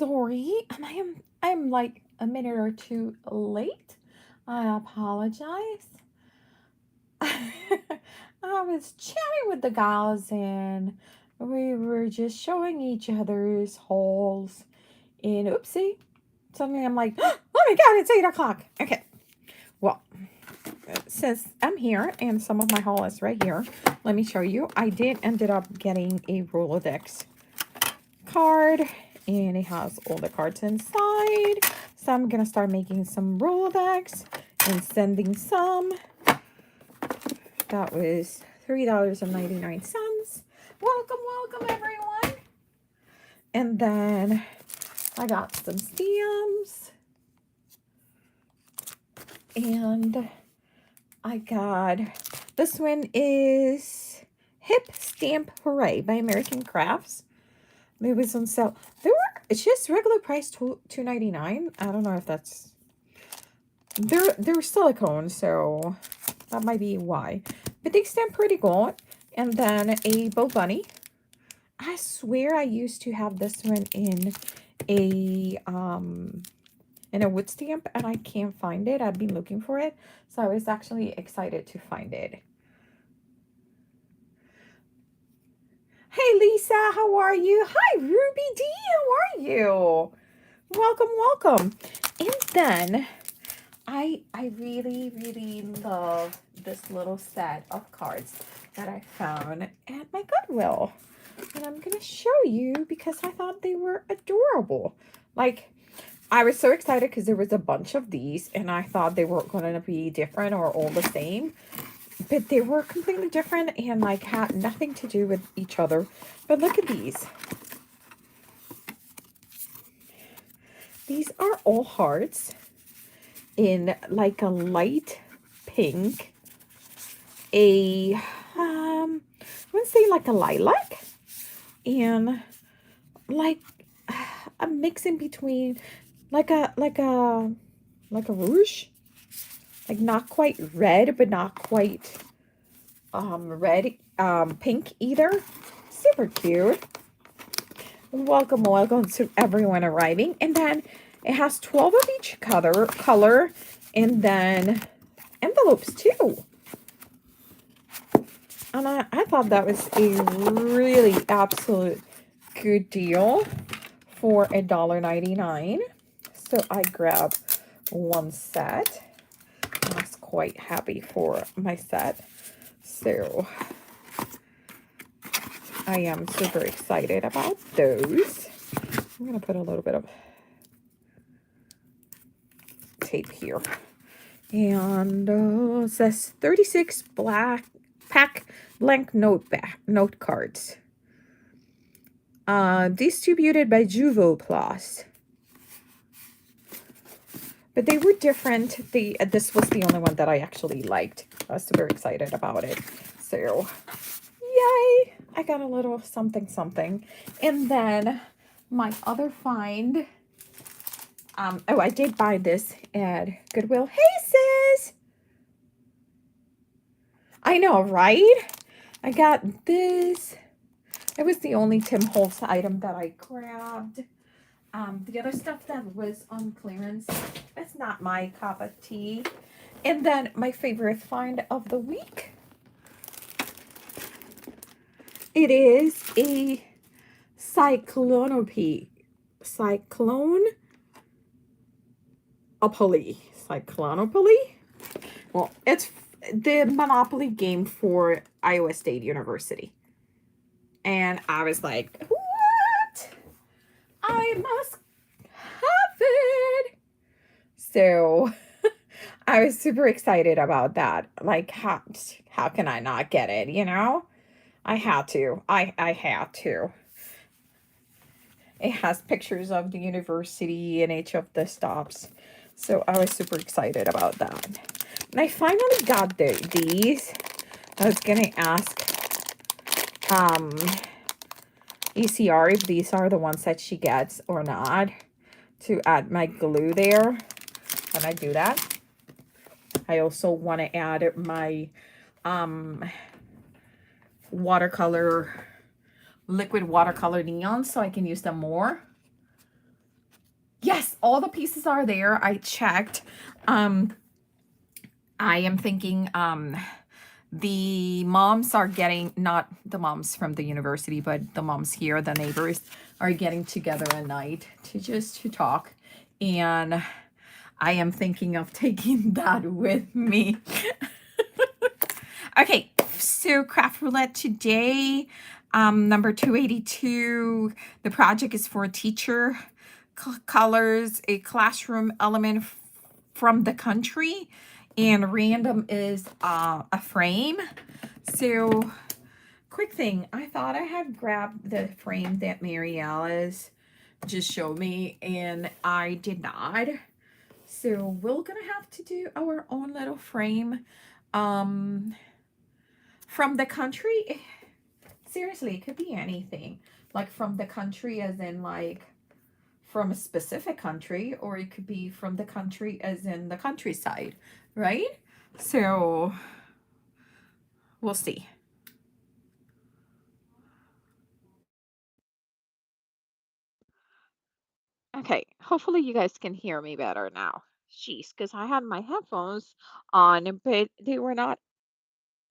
sorry. I'm like a minute or two late. I apologize. I was chatting with the gals and we were just showing each other's hauls. And oopsie, suddenly I'm like, oh my god, it's 8 o'clock. Okay, well, since I'm here and some of my haul is right here, let me show you. I did ended up getting a Rolodex card and it has all the cards inside. So I'm gonna start making some Rolodex and sending some. That was $3.99. Welcome, welcome everyone. And then I got some stamps. And I got, this one is Hip Stamp Hooray by American Crafts. It was on sale. It's just regular price $2.99. I don't know if that's, they're silicone, so that might be why. But they stamp pretty good. And then a Bo Bunny. I swear I used to have this one in a wood stamp and I can't find it. I've been looking for it. So I was actually excited to find it. Hey Lisa, how are you? Hi Ruby D, how are you? Welcome, welcome. And then I really, really love this little set of cards that I found at my Goodwill. And I'm going to show you because I thought they were adorable. Like, I was so excited because there was a bunch of these and I thought they were going to be different or all the same. But they were completely different and like had nothing to do with each other. But look at these. These are all hearts in like a light pink. I would say like a lilac. And like a mix in between like a rouge. Like not quite red, but not quite red, pink either. Super cute. Welcome, welcome to everyone arriving. And then it has 12 of each color and then envelopes too. And I thought that was a really absolute good deal for $1.99. So I grabbed one set. I was quite happy for my set. So I am super excited about those. I'm going to put a little bit of tape here. And it says 36 pack blank note cards. Distributed by Juvo Plus. But they were different. This was the only one that I actually liked. I was super excited about it. So, yay! I got a little something something. And then my other find. Oh, I did buy this at Goodwill. Hey, sis! I know, right? I got this. It was the only Tim Holtz item that I grabbed. The other stuff that was on clearance, it's not my cup of tea. And then my favorite find of the week. It is a cyclonopoly. Well, it's the Monopoly game for Iowa State University. And I was like, what? I must have it. So I was super excited about that. Like, how can I not get it, you know? I had to. I had to. It has pictures of the university and each of the stops. So I was super excited about that. And I finally got these. I was going to ask ECR if these are the ones that she gets or not to add my glue there when I do that. I also want to add my liquid watercolor neon so I can use them more. Yes, all the pieces are there. I checked. Um, I am thinking the moms are getting, not the moms from the university, but the moms here, the neighbors, are getting together at night to talk. And I am thinking of taking that with me. Okay, so craft roulette today, number 282. The project is for teacher colors a classroom element from the country, and random is a frame. So, quick thing, I thought I had grabbed the frame that Mary Alice just showed me, and I did not. So we're gonna have to do our own little frame. Um, from the country, seriously, it could be anything. Like from the country, as in like from a specific country, or it could be from the country as in the countryside, right? So we'll see. Okay, hopefully you guys can hear me better now. Jeez, because I had my headphones on, but they were not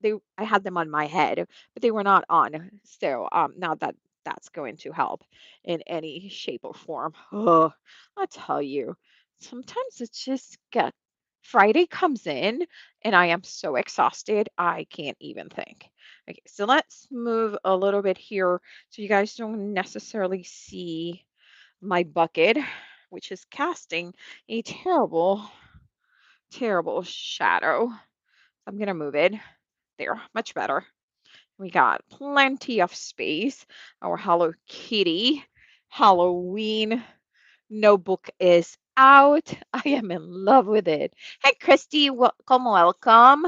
they I had them on my head, but they were not on. So not that that's going to help in any shape or form. Oh, I tell you, sometimes it's just get Friday comes in and I am so exhausted I can't even think. Okay, so let's move a little bit here so you guys don't necessarily see my bucket, which is casting a terrible, terrible shadow. I'm gonna move it. There, much better. We got plenty of space. Our Hello Kitty Halloween notebook is out. I am in love with it. Hey, Christy, welcome, welcome.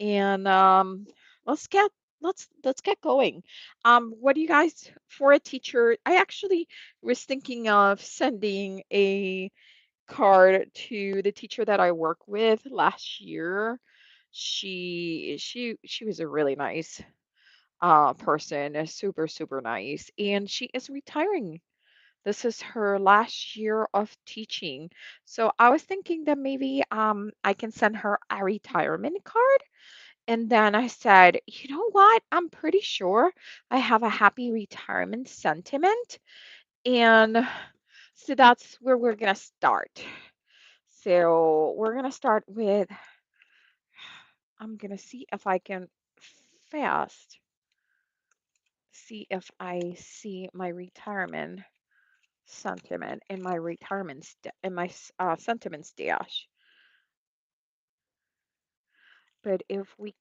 And let's get let's get going. What do you guys for a teacher? I actually was thinking of sending a card to the teacher that I work with last year. She was a really nice person, super super nice, and she is retiring. This is her last year of teaching. So I was thinking that maybe I can send her a retirement card. And then I said, you know what? I'm pretty sure I have a happy retirement sentiment. And so that's where we're going to start. So we're going to start with, I'm going to see if I can fast see if I see my retirement sentiment in my sentiment stash. But if we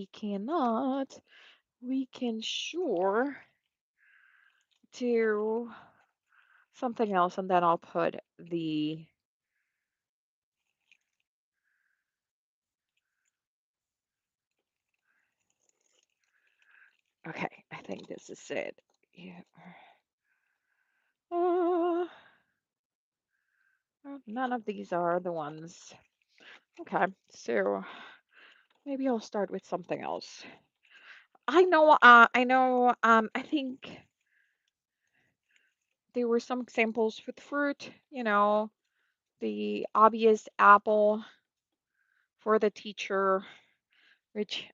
cannot, we can sure do something else, and then I'll put the. Okay, I think this is it. Yeah. Uh, None of these are the ones. Okay, so maybe I'll start with something else. I think there were some examples with fruit, the obvious apple for the teacher, which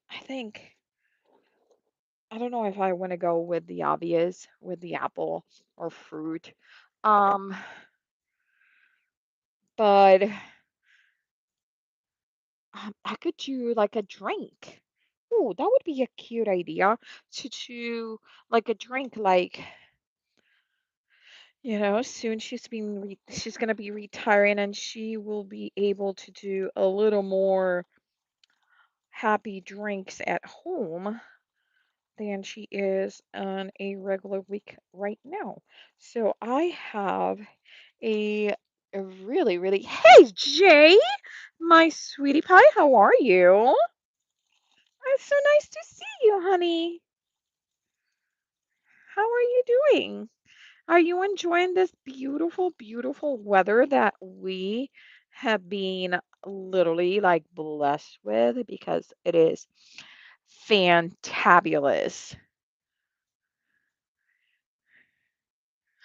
I don't know if I want to go with the obvious with the apple or fruit. Um, but I could do like a drink. Oh, that would be a cute idea to do like a drink, like, soon she's gonna be retiring and she will be able to do a little more happy drinks at home than she is on a regular week right now. So I have a, a really, really, hey Jay, my sweetie pie, how are you? It's so nice to see you, honey. How are you doing? Are you enjoying this beautiful, beautiful weather that we have been literally like blessed with because it is? Fantabulous.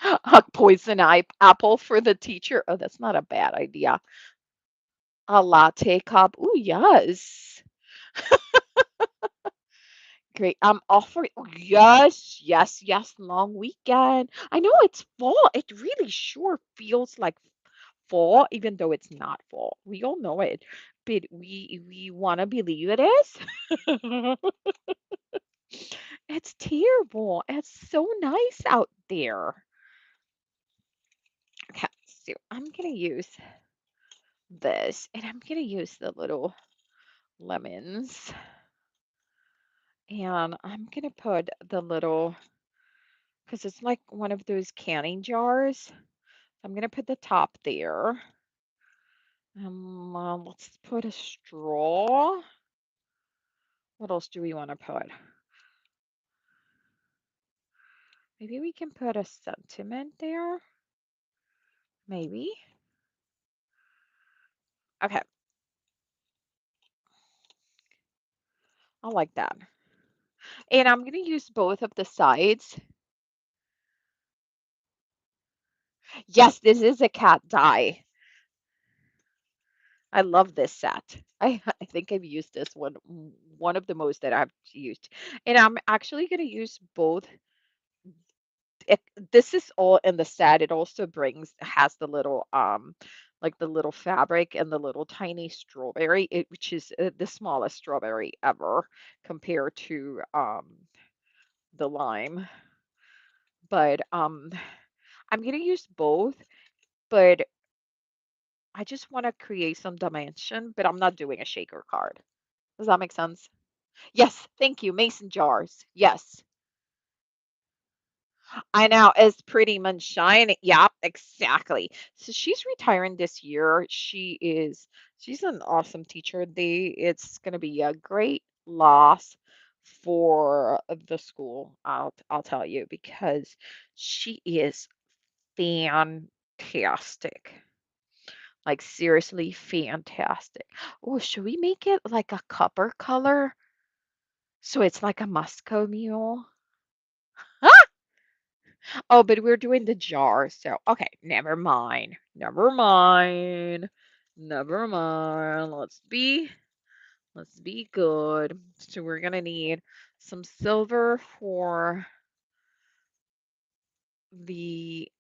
A poison apple for the teacher. Oh, that's not a bad idea. A latte cup. Ooh, yes. Great. I'm offering. Oh, yes, yes, yes. Long weekend. I know it's fall. It really sure feels like fall, even though it's not fall. We all know it, but we want to believe it is. It's terrible. It's so nice out there. Okay, so I'm gonna use this, and I'm gonna use the little lemons, and I'm gonna put the little because it's like one of those canning jars. I'm gonna put the top there. Let's put a straw. What else do we want to put? Maybe we can put a sentiment there. Maybe. Okay, I like that. And I'm gonna use both of the sides. Yes, this is a cat die. I love this set. I think I've used this one of the most that I've used. And I'm actually going to use both. It, this is all in the set. It also has the little like the little fabric and the little tiny strawberry, which is the smallest strawberry ever compared to the lime. But I'm going to use both, but I just want to create some dimension, but I'm not doing a shaker card. Does that make sense? Yes, thank you. Mason jars. Yes. I know it's pretty much shiny. Yeah, exactly. So she's retiring this year. She's an awesome teacher. It's gonna be a great loss for the school. I'll tell you because she is fantastic. Like seriously fantastic. Oh, should we make it like a copper color? So it's like a Moscow mule? Oh, but we're doing the jar, so okay, never mind. Never mind. Never mind. Let's be good. So we're gonna need some silver for the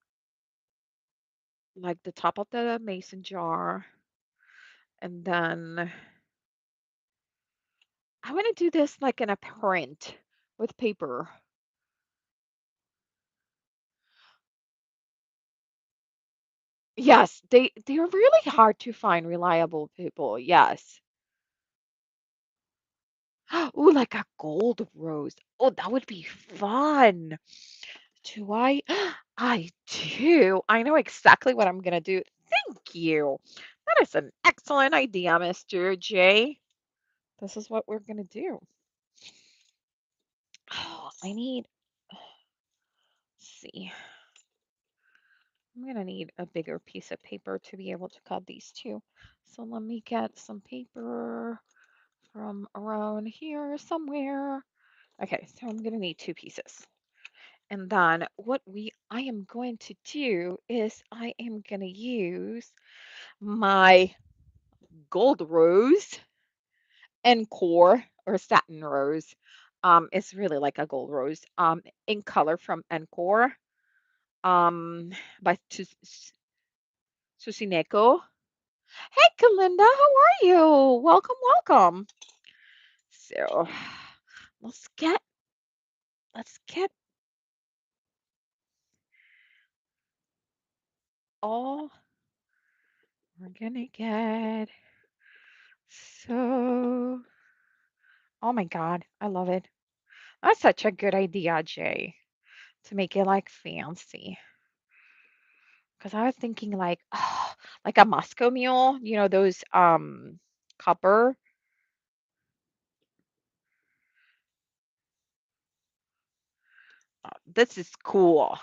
like the top of the mason jar. And then I want to do this like in a print with paper. Yes, they're really hard to find reliable people. Yes. Ooh, like a gold rose. Oh, that would be fun. Do I? I do. I know exactly what I'm gonna do. Thank you. That is an excellent idea, Mr. J. This is what we're gonna do. Oh, let's see. I'm gonna need a bigger piece of paper to be able to cut these two. So let me get some paper from around here somewhere. Okay, so I'm gonna need two pieces. And then I am going to do is I am going to use my gold rose Encore or satin rose. It's really like a gold rose. In color from Encore. By Susineko. Hey, Kalinda, how are you? Welcome, welcome. So let's get let's get all we're gonna get. So oh my God, I love it. That's such a good idea, Jay, to make it like fancy. Because I was thinking like, like a Moscow mule, those copper. This is cool.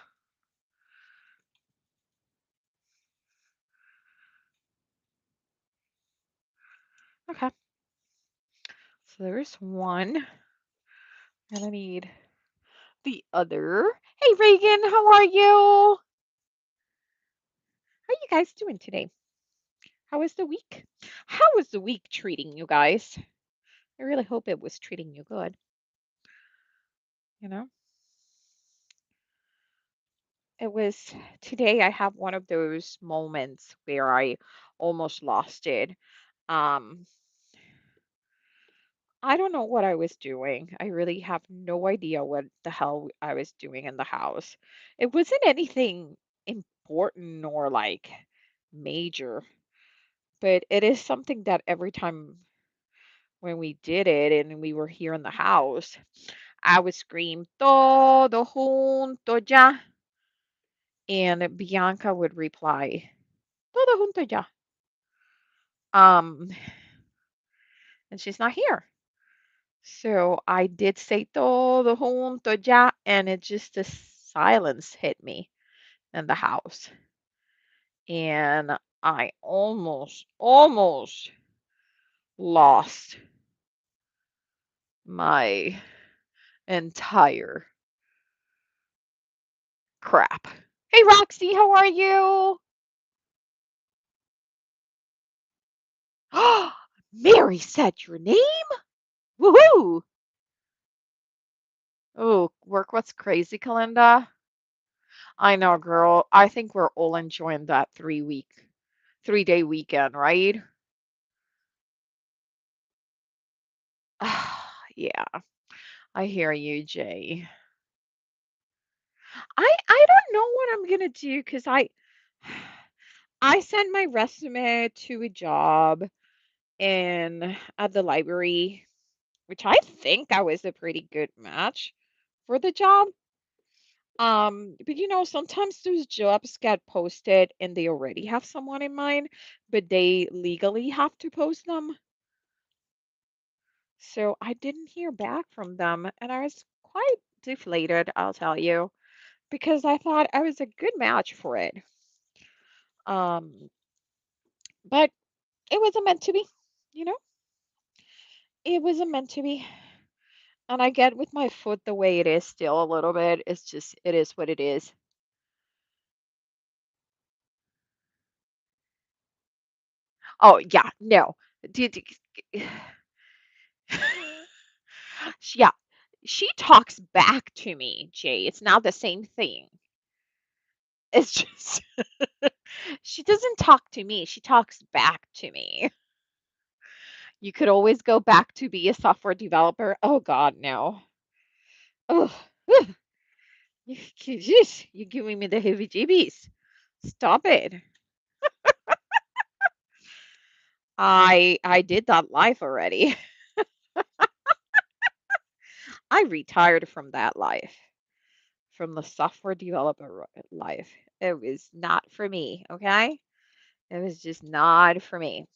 Okay, so there's one. And I need the other. Hey, Reagan, how are you? How are you guys doing today? How was the week? How was the week treating you guys? I really hope it was treating you good. You know, it was today. I have one of those moments where I almost lost it. Um, I don't know what I was doing. I really have no idea what the hell I was doing in the house. It wasn't anything important or like major, but it is something that every time when we did it and we were here in the house, I would scream, todo junto ya. And Bianca would reply, todo junto ya. Um, and she's not here. So I did say todo junto ya, and it just the silence hit me in the house. And I almost lost my entire crap. Hey Roxy, how are you? Mary said your name? Woohoo! Oh, work what's crazy, Kalinda? I know, girl. I think we're all enjoying that 3-day weekend, right? Yeah, I hear you, Jay. I don't know what I'm gonna do because I sent my resume to a job in at the library, which I think I was a pretty good match for the job. But sometimes those jobs get posted and they already have someone in mind, but they legally have to post them. So I didn't hear back from them, and I was quite deflated, I'll tell you, because I thought I was a good match for it. Um, but it wasn't meant to be, you know? It wasn't meant to be. And I get with my foot the way it is still a little bit. It's just, it is what it is. Oh, yeah, no. Did, yeah, she talks back to me, Jay. It's not the same thing. It's just, she doesn't talk to me. She talks back to me. You could always go back to be a software developer. Oh God, no. Oh, you're giving me the heebie-jeebies. Stop it. I did that life already. I retired from that life, from the software developer life. It was not for me, okay? It was just not for me.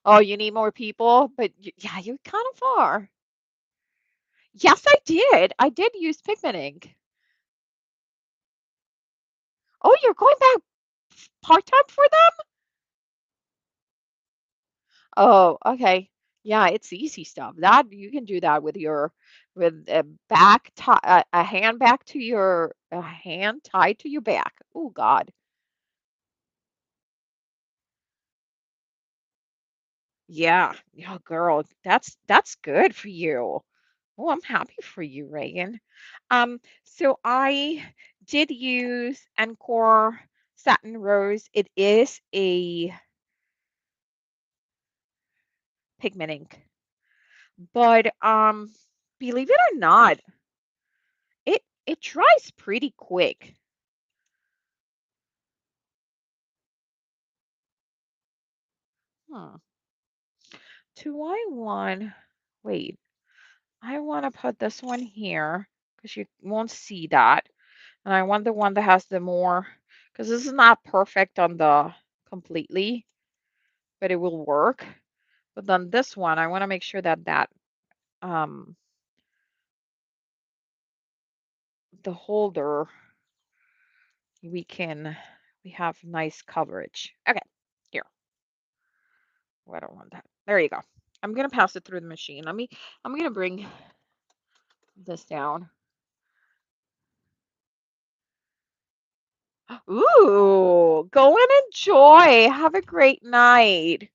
Oh, you need more people? But yeah, you're kind of far. Yes, I did. I did use pigment ink. Oh, you're going back part-time for them? Oh, okay. Yeah, it's easy stuff. That you can do that with your with a back tie, a hand back to your a hand tied to your back. Oh God. Yeah. Yeah, girl, that's good for you. Oh, I'm happy for you, Reagan. So I did use Encore Satin Rose. It is a pigment ink, but believe it or not, it dries pretty quick. Huh. Do I want, wait, I want to put this one here because you won't see that. And I want the one that has the more, because this is not perfect on the completely, but it will work. But then this one, I want to make sure that um, the holder, we have nice coverage. Okay, here. Oh, I don't want that. There you go. I'm gonna pass it through the machine. I'm gonna bring this down. Ooh, go and enjoy. Have a great night,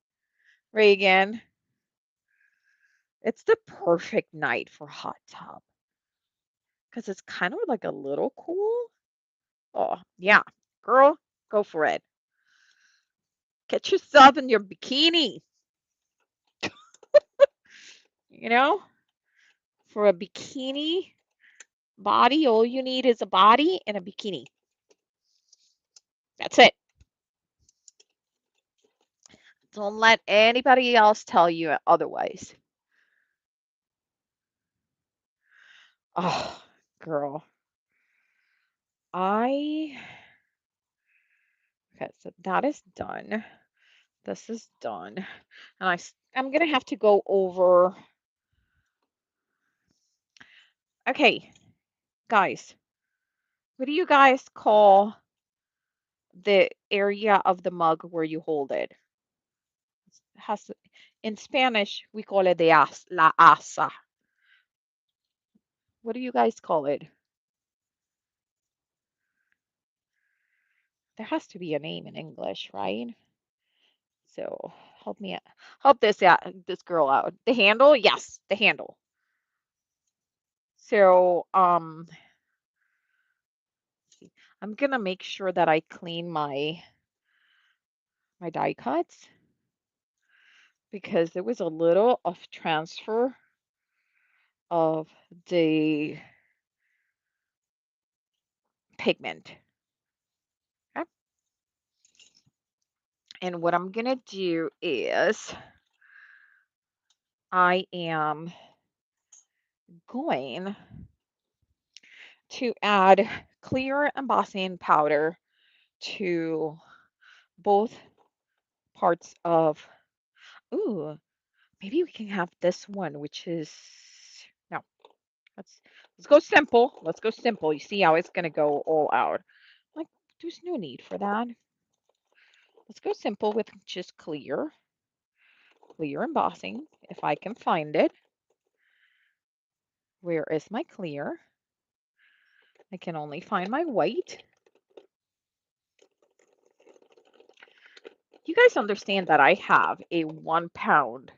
Reagan. It's the perfect night for hot tub because it's kind of like a little cool. Oh, yeah. Girl, go for it. Get yourself in your bikini. You know, for a bikini body, all you need is a body and a bikini. That's it. Don't let anybody else tell you otherwise. Oh, girl. I Okay, so that is done. This is done. And I'm gonna have to go over. Okay, guys, what do you guys call the area of the mug where you hold it? Has In Spanish we call it la asa. What do you guys call it? There has to be a name in English, right? So help me out. Help this girl out. The handle? Yes, the handle. So I'm gonna make sure that I clean my die cuts because there was a little of transfer of the pigment. Okay. And what I'm gonna do is I am going to add clear embossing powder to both parts of. Ooh, maybe we can have this one, which is no. Let's let's go simple. Let's go simple. You see how it's gonna go all out. Like, there's no need for that. Let's go simple with just clear embossing, if I can find it. Where is my clear? I can only find my white. You guys understand that I have a 1 pound.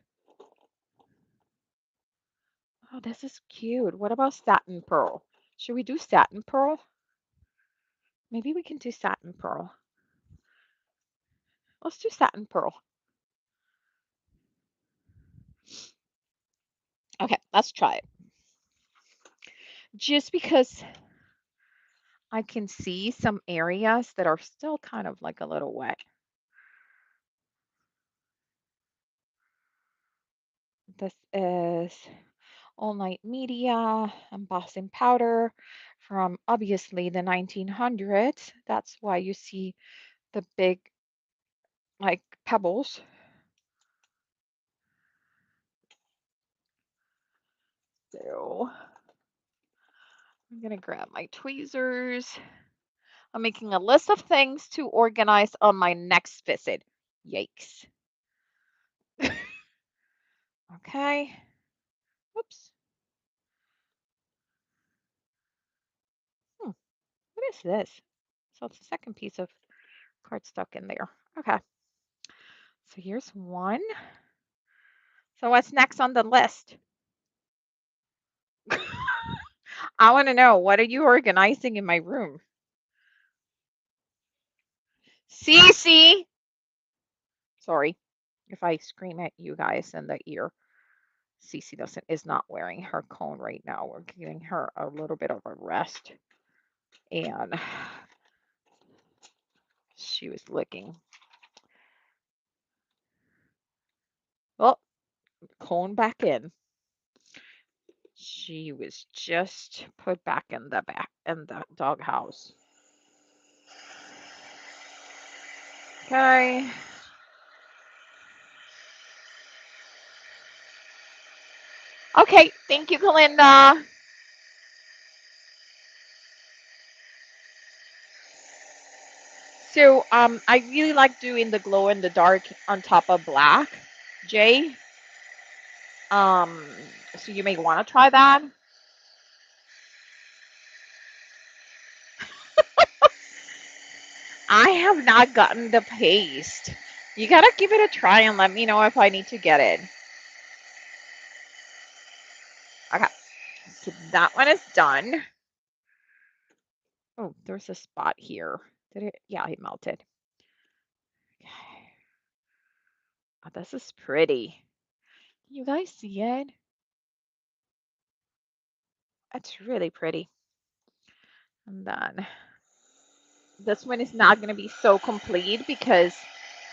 Oh, this is cute. What about satin pearl? Should we do satin pearl? Maybe we can do satin pearl. Let's do satin pearl. Okay, let's try it. Just because I can see some areas that are still kind of like a little wet. This is All Night Media embossing powder from obviously the 1900s. That's why you see the big like pebbles. So I'm gonna grab my tweezers. I'm making a list of things to organize on my next visit. Yikes. Okay. Whoops. Hmm. What is this? So it's the second piece of card stuck in there. Okay. So here's one. So what's next on the list? I want to know, what are you organizing in my room? Cece. Sorry if I scream at you guys in the ear. Cece doesn't is not wearing her cone right now. We're giving her a little bit of a rest. And she was licking. Well, cone back in. She was just put back in the doghouse. Okay. Okay, thank you, Kalinda. So, I really like doing the glow in the dark on top of black. Jay, Um, so you may want to try that. I have not gotten the paste. You gotta give it a try and let me know if I need to get it. Okay, so that one is done. Oh, there's a spot here. Did it? Yeah, it melted. Okay. Oh, this is pretty. Can you guys see it? It's really pretty. And then this one is not going to be so complete because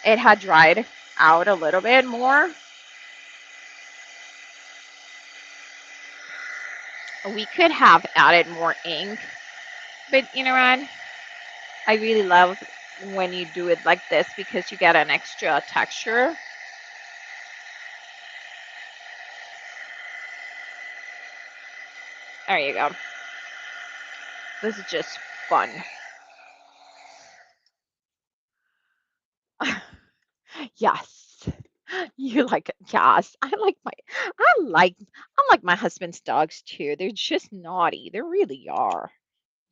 it had dried out a little bit more. We could have added more ink, but you know what? I really love when you do it like this because you get an extra texture. There you go. This is just fun. Yes. You like it. Yes. I like my husband's dogs too. They're just naughty. They really are.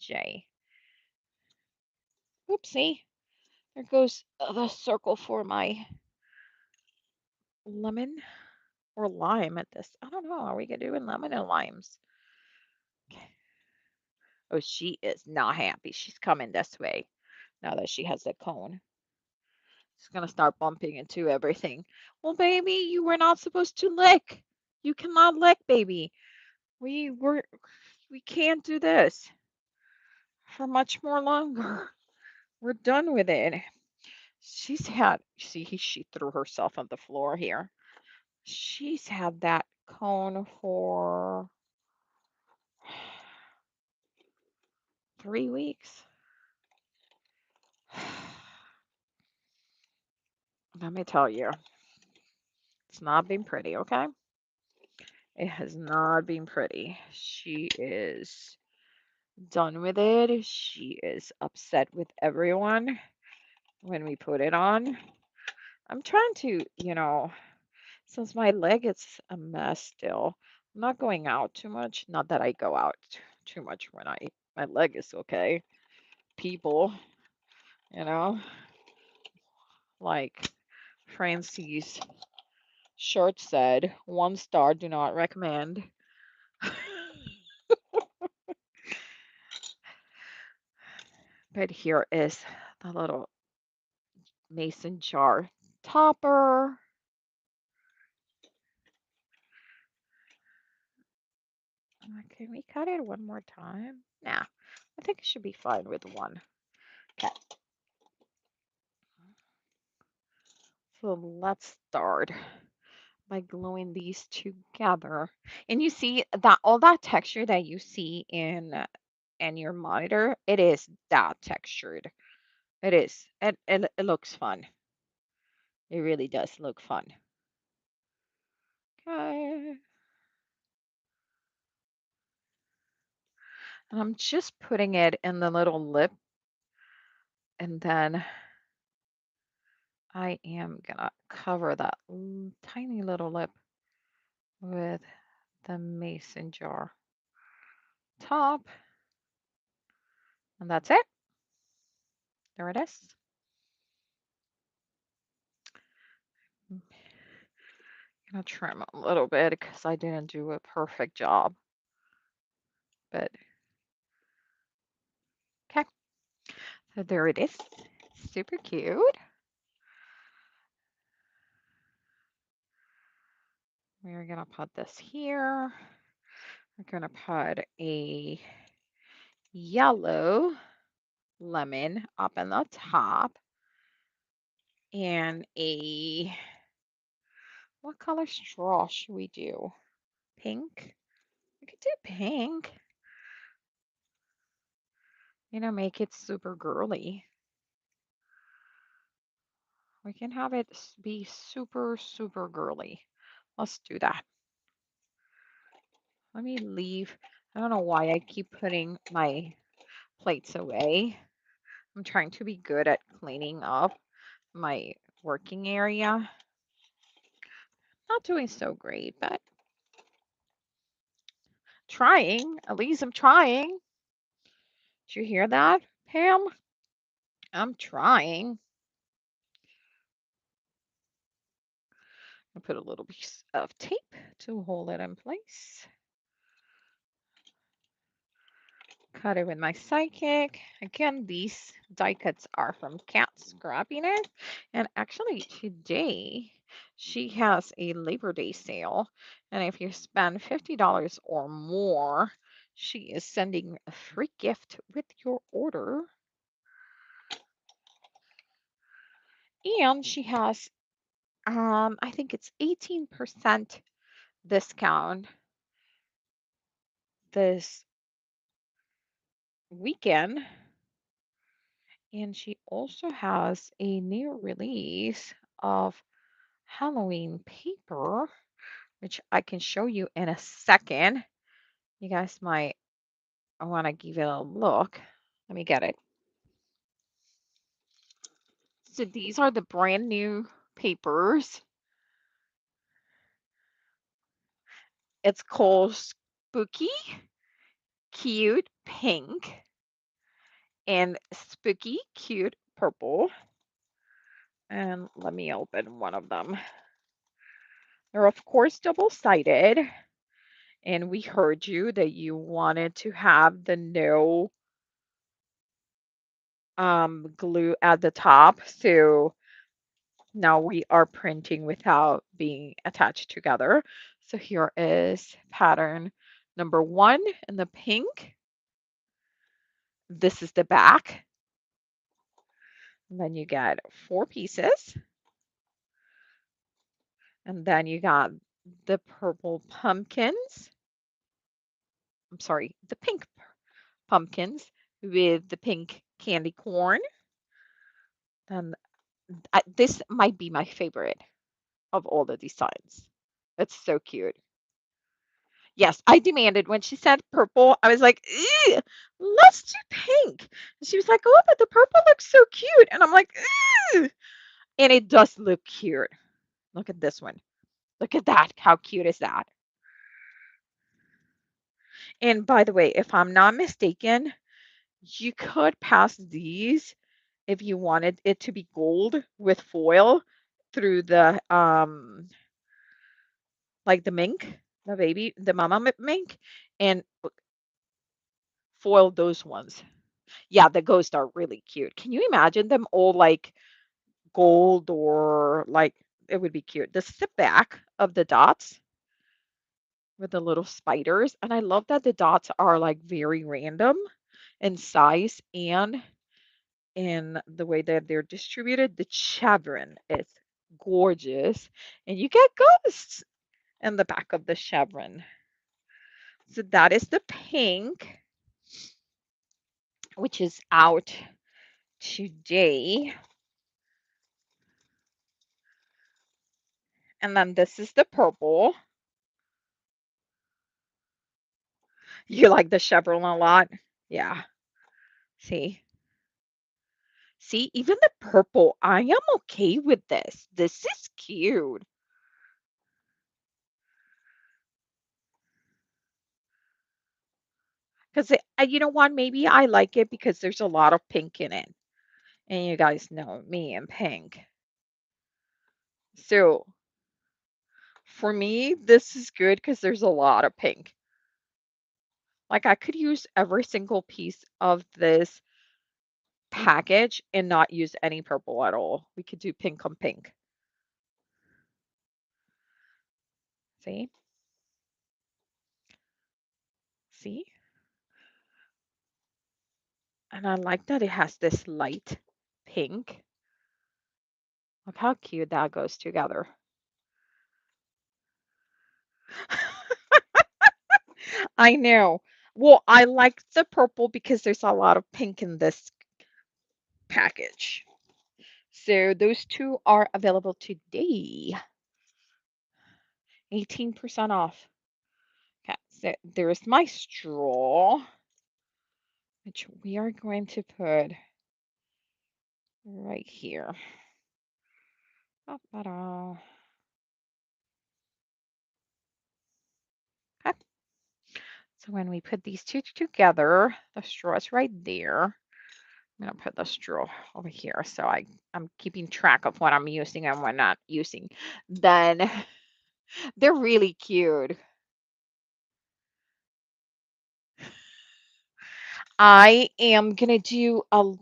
Jay. Oopsie. There goes the circle for my lemon or lime at this. I don't know. Are we gonna do lemon and limes? Okay. Oh, she is not happy. She's coming this way now that she has the cone. She's gonna start bumping into everything. Well, baby, you were not supposed to lick. You cannot lick, baby. We can't do this for much more longer. We're done with it. See, she threw herself on the floor here. She's had that cone for 3 weeks. Let me tell you, it's not been pretty, okay? It has not been pretty. She is done with it. She is upset with everyone when we put it on. I'm trying to, since my leg is a mess still, I'm not going out too much. Not that I go out too much when my leg is okay. People, you know, like Francie's shirt said, 1 star, do not recommend. But here is the little mason jar topper. Can we cut it one more time? Nah, I think it should be fine with one. Okay, so let's start by gluing these together. And you see that all that texture that you see in your monitor, it is that textured. It is. It looks fun. It really does look fun. Okay. And I'm just putting it in the little lip, and then I am gonna cover that tiny little lip with the mason jar top. And that's it. There it is. I'm gonna trim a little bit because I didn't do a perfect job. But okay, so there it is. Super cute. We're gonna put this here. We're gonna put a yellow lemon up in the top and what color straw should we do? Pink? We could do pink. Make it super girly. We can have it be super, super girly. Let's do that. Let me leave. I don't know why I keep putting my plates away. I'm trying to be good at cleaning up my working area. Not doing so great, but Trying. At least I'm trying. Did you hear that, Pam? I'm trying. I'll put a little piece of tape to hold it in place. Cut it with my Sidekick. Again, these die cuts are from Cat's Scrappiness. And actually, today she has a Labor Day sale. And if you spend $50 or more, she is sending a free gift with your order. And she has, I think it's 18% discount this weekend. And she also has a new release of Halloween paper, which I can show you in a second. You guys might want to give it a look. Let me get it. So these are the brand new papers. It's called Spooky, Cute Pink, and Spooky, Cute Purple. And let me open one of them. They're, of course, double-sided. And we heard you that you wanted to have the no glue at the top. So now we are printing without being attached together. So here is pattern number 1 in the pink. This is the back. And then you get 4 pieces. And then you got the purple pumpkins. I'm sorry, the pink pumpkins with the pink candy corn. Then this might be my favorite of all the designs. It's so cute. Yes, I demanded when she said purple, I was like, "Ew, let's do pink." And she was like, "Oh, but the purple looks so cute." And I'm like, "Ew." And it does look cute. Look at this one. Look at that. How cute is that? And by the way, if I'm not mistaken, you could pass these if you wanted it to be gold with foil through the like the mink, the mama mink, and foil those ones. Yeah, the ghosts are really cute. Can you imagine them all like gold or like it would be cute. This is the back of the dots with the little spiders. And I love that the dots are like very random in size and in the way that they're distributed. The chevron is gorgeous. And you get ghosts in the back of the chevron. So that is the pink, which is out today. And then this is the purple. You like the chevron a lot? Yeah. See? See, even the purple, I am okay with this. This is cute. Because you know what? Maybe I like it because there's a lot of pink in it. And you guys know me and pink. So for me, this is good because there's a lot of pink. Like I could use every single piece of this package and not use any purple at all. We could do pink on pink. See? See? And I like that it has this light pink. Look how cute that goes together. I know. Well, I like the purple because there's a lot of pink in this package. So those two are available today. 18% off. Okay, so there's my straw, which we are going to put right here. Ba-ba-da. Okay. So when we put these two together, the straw is right there. I'm gonna put the straw over here so I'm keeping track of what I'm using and what not using. Then they're really cute. I am gonna do a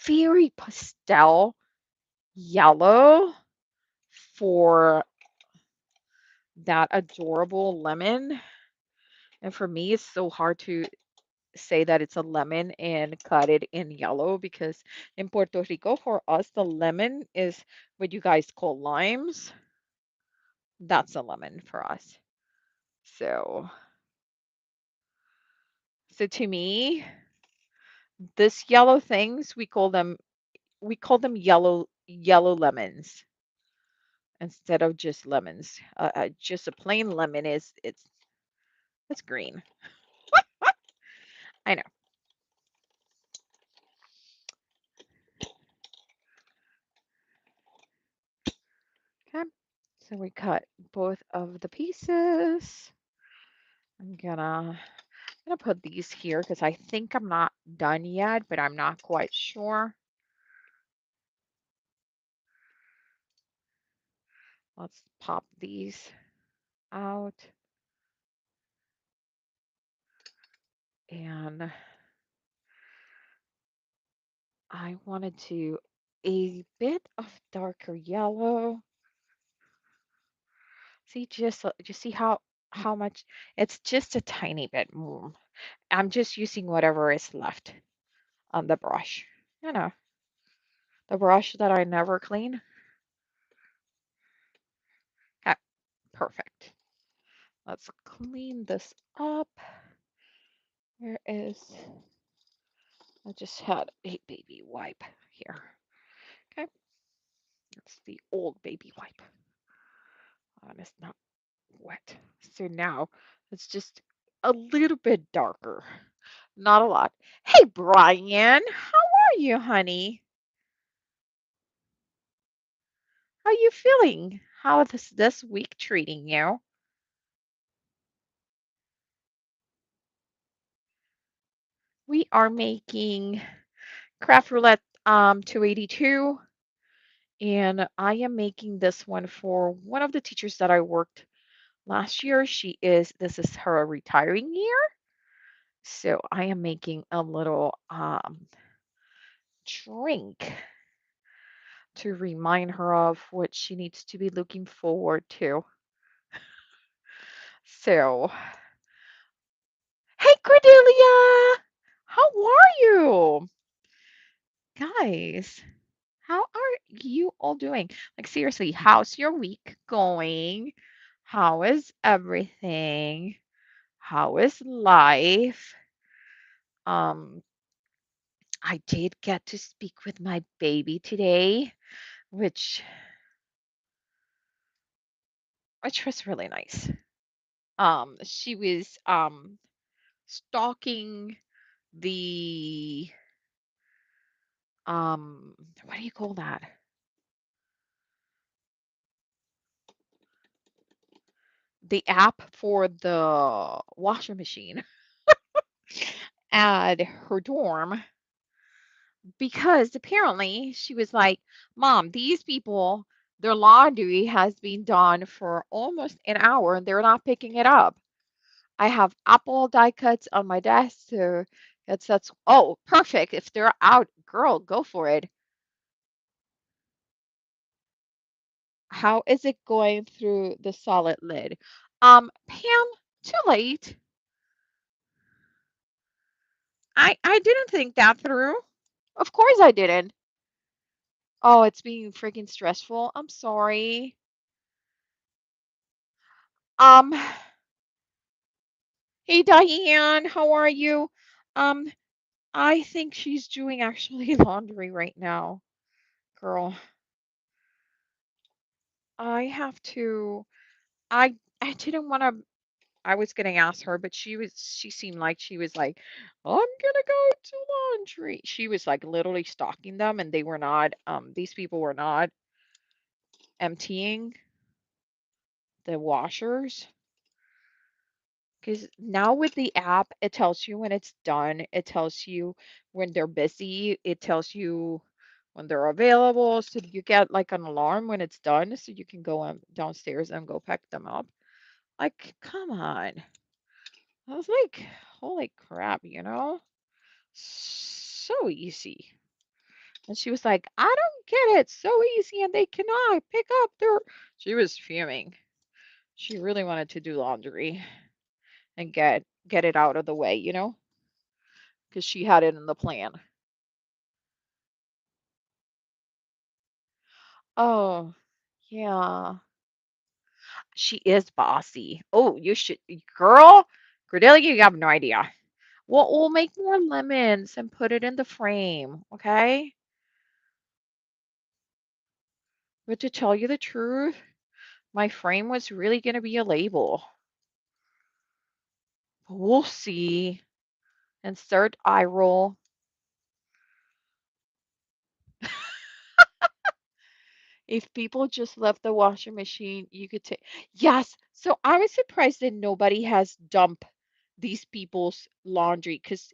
very pastel yellow for that adorable lemon. And for me, it's so hard to say that it's a lemon and cut it in yellow because in Puerto Rico, for us, the lemon is what you guys call limes. That's a lemon for us. So, so to me, this yellow things we call them yellow lemons instead of just lemons. Just a plain lemon is it's green. I know. Okay. So we cut both of the pieces. I'm gonna put these here because I think I'm not done yet, but I'm not quite sure. Let's pop these out. And I wanted to a bit of darker yellow. See, just see how much it's just a tiny bit more. I'm just using whatever is left on the brush. You know, the brush that I never clean. Okay, perfect. Let's clean this up. Where is, I just had a baby wipe here. Okay, that's the old baby wipe. And it's not wet. So now it's just a little bit darker. Not a lot. Hey, Brian, how are you, honey? How you feeling? How is this week treating you? We are making craft roulette 282, and I am making this one for one of the teachers that I worked last year. This is her retiring year. So I am making a little drink to remind her of what she needs to be looking forward to. So, hey Cordelia, how are you? Guys, how are you all doing? Like seriously, how's your week going? How is everything? How is life? Um, I did get to speak with my baby today, which which was really nice. She was stalking the what do you call that? The app for the washing machine at her dorm because apparently she was like, "Mom, these people, their laundry has been done for almost an hour and they're not picking it up. I have apple die cuts on my desk, so that's oh, perfect. If they're out, girl, go for it. How is it going through the solid lid? Pam, too late. I didn't think that through. Of course I didn't. Oh, it's being freaking stressful. I'm sorry. Um, hey Diane, how are you? Um, I think she's doing actually laundry right now. Girl, I have to I didn't want to I was gonna ask her, but she seemed like she was like, I'm gonna go to laundry. She was like literally stalking them and they were not these people were not emptying the washers. Because now with the app, it tells you when it's done. It tells you when they're busy. It tells you when they're available. So you get like an alarm when it's done, so you can go downstairs and go pick them up. Like, come on. I was like, holy crap, So easy. And she was like, I don't get it. So easy, and they cannot pick up their. She was fuming. She really wanted to do laundry and get it out of the way, because she had it in the plan. Oh, yeah. She is bossy. Oh, you should, girl, Cordelia, you have no idea. Well, we'll make more lemons and put it in the frame, okay? But to tell you the truth, my frame was really going to be a label. We'll see. Insert eye roll. If people just left the washing machine, you could take. Yes. So I was surprised that nobody has dumped these people's laundry because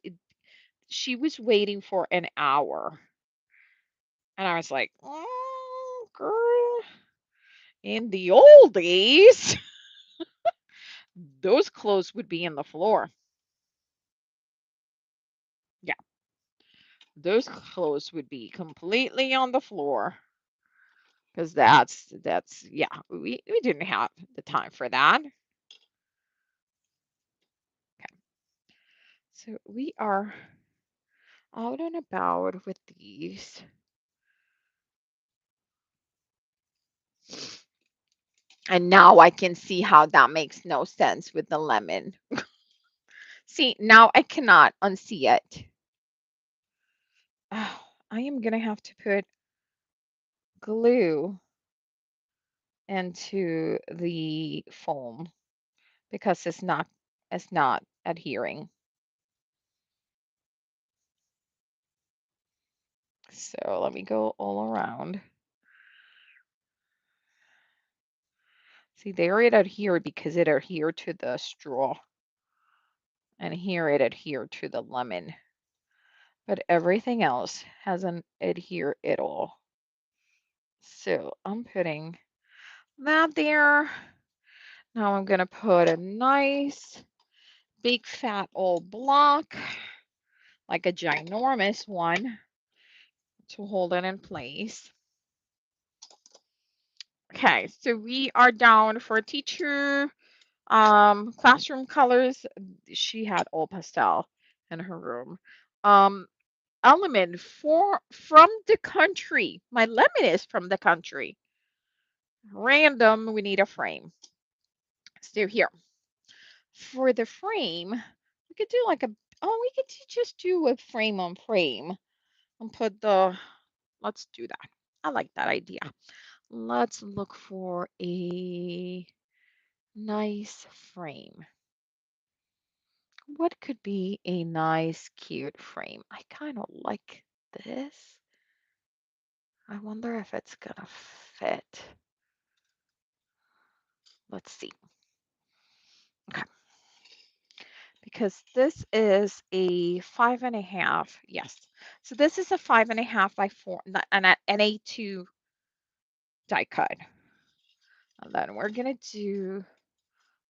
she was waiting for an hour. And I was like, oh, girl, in the old days, those clothes would be in the floor. Yeah, those clothes would be completely on the floor because yeah, we didn't have the time for that. Okay, so we are out and about with these. And now I can see how that makes no sense with the lemon. See, now I cannot unsee it. Oh, I am gonna have to put glue into the foam because it's not adhering. So let me go all around. See, there it adhered because it adhered to the straw. And here it adhered to the lemon. But everything else hasn't adhered at all. So I'm putting that there. Now I'm gonna put a nice big fat old block, like a ginormous one, to hold it in place. Okay, so we are down for teacher classroom colors. She had all pastel in her room. Um, element from the country. My lemon is from the country. Random, we need a frame. So here, for the frame, we could do like we could just do a frame on frame and let's do that. I like that idea. Let's look for a nice frame. What could be a nice, cute frame? I kind of like this. I wonder if it's gonna fit. Let's see. Okay. Because this is a 5.5. Yes. So this is a 5.5 by 4 and an A2 die cut. And then we're gonna do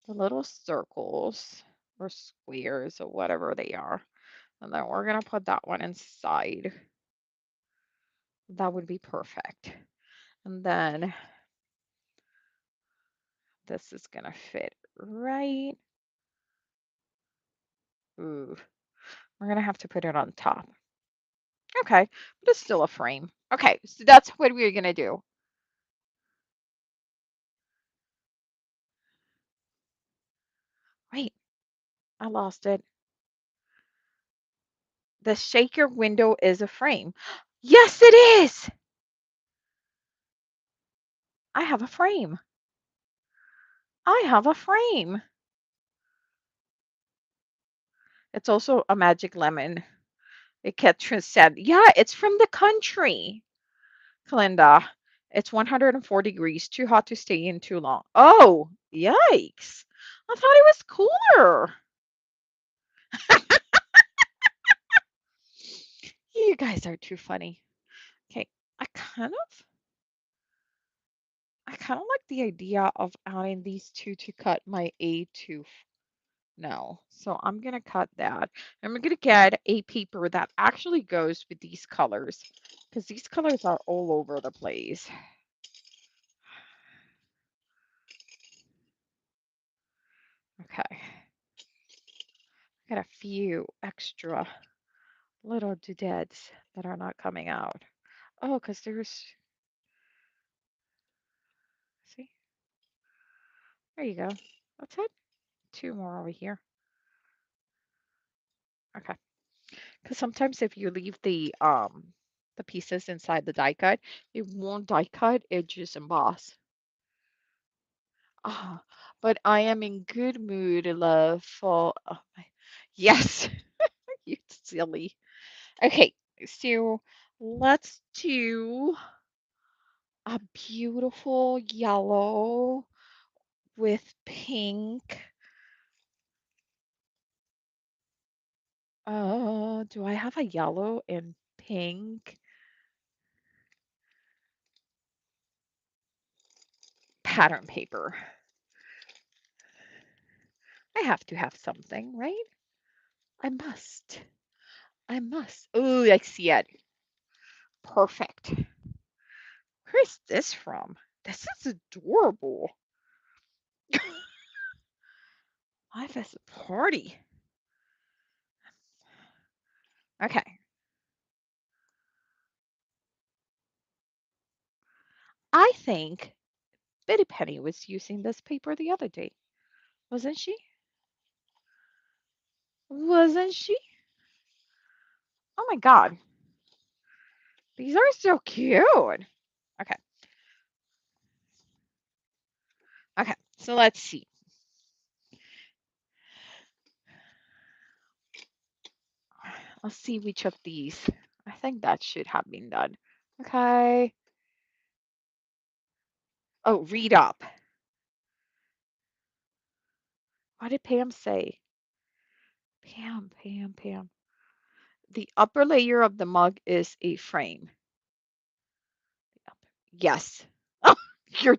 the little circles or squares or whatever they are. And then we're gonna put that one inside. That would be perfect. And then this is gonna fit right. Ooh, we're gonna have to put it on top. Okay, but it's still a frame. Okay, so that's what we're gonna do. Wait, I lost it. The shaker window is a frame. Yes, it is. I have a frame. I have a frame. It's also a magic lemon. It Ketrin said, yeah, it's from the country. Kalinda, it's 104 degrees, too hot to stay in too long. Oh, yikes. I thought it was cooler. You guys are too funny. Okay, I kind of I kind of like the idea of adding these two to cut my A2 now. So I'm gonna cut that. I'm gonna get a paper that actually goes with these colors because these colors are all over the place. Okay, got a few extra little doodads that are not coming out. Oh, because there's, see, there you go. That's it. Two more over here. Okay. Because sometimes if you leave the pieces inside the die cut, it won't die cut, it just emboss. Ah, but I am in good mood, love, for yes, you silly. Okay, so let's do a beautiful yellow with pink. Do I have a yellow and pink pattern paper? I have to have something, right? I must. I must. Oh, I see it. Perfect. Where's this from? This is adorable. Life as a party. Okay. I think Betty Penny was using this paper the other day. Wasn't she? Wasn't she? Oh my God. These are so cute. Okay. Okay. So let's see. Let's see which of these. I think that should have been done. Okay. Oh, read up. What did Pam say? Pam. The upper layer of the mug is a frame. Yes. Oh, you're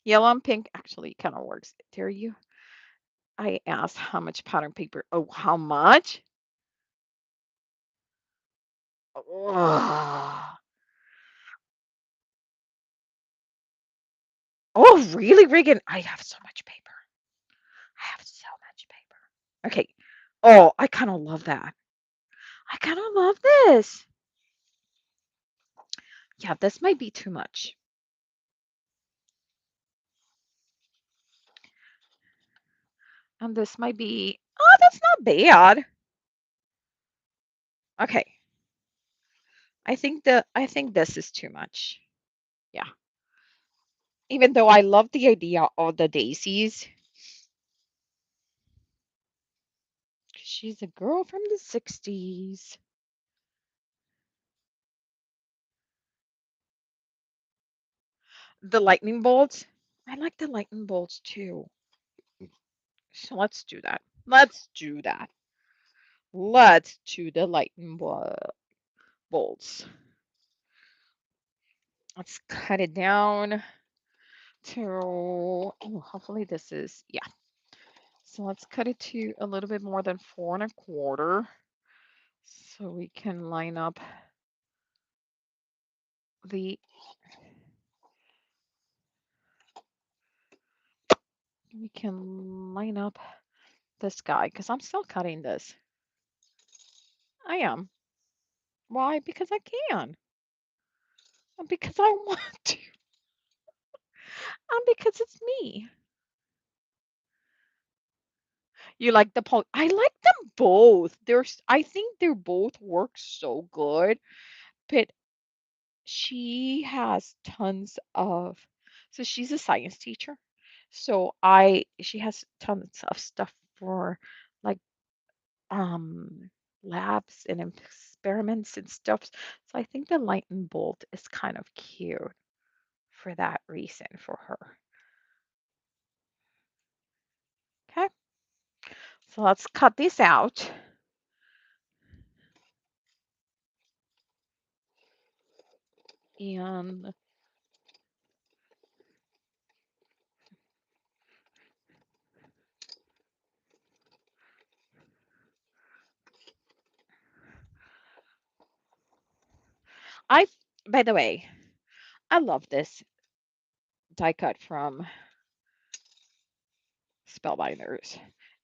yellow and pink actually kind of works. There you. I asked how much pattern paper. Oh, how much? Oh, oh, really, Regan? I have so much paper. I have so much paper. Okay. Oh, I kind of love that. I kind of love this. Yeah, this might be too much. And this might be, oh, that's not bad. Okay. I think this is too much. Yeah. Even though I love the idea of the daisies. She's a girl from the 60s. The lightning bolts. I like the lightning bolts too. So let's do that. Let's do that. Let's do the bolts. Let's cut it down to, oh, hopefully this is, yeah. So let's cut it to a little bit more than 4 1/4. So we can line up the, we can line up this guy because I'm still cutting this. I am. Why? Because I can. And because I want to. And because it's me. You like the poly? I like them both. I think they're both work so good. But she has tons of, so she's a science teacher. So she has tons of stuff for like um labs and experiments and stuff. So I think the lightning bolt is kind of cute for that reason for her. Okay, so let's cut this out. And I, by the way, I love this die cut from Spellbinders.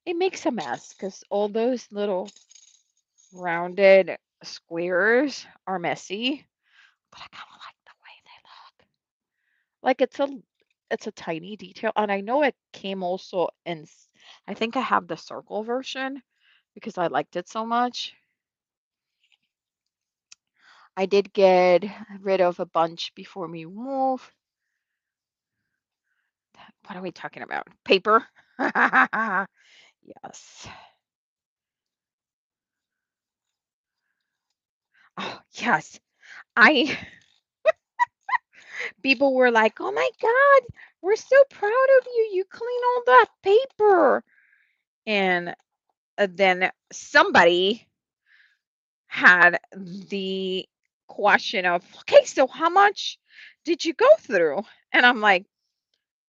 It makes a mess because all those little rounded squares are messy, but I kind of like the way they look. Like it's a tiny detail, and I know it came also in. I think I have the circle version because I liked it so much. I did get rid of a bunch before we move. What are we talking about? Paper. Yes. Oh, yes. I People were like, "Oh my God, we're so proud of you. You clean all that paper." And then somebody had the question of, "Okay, so how much did you go through?" And I'm like,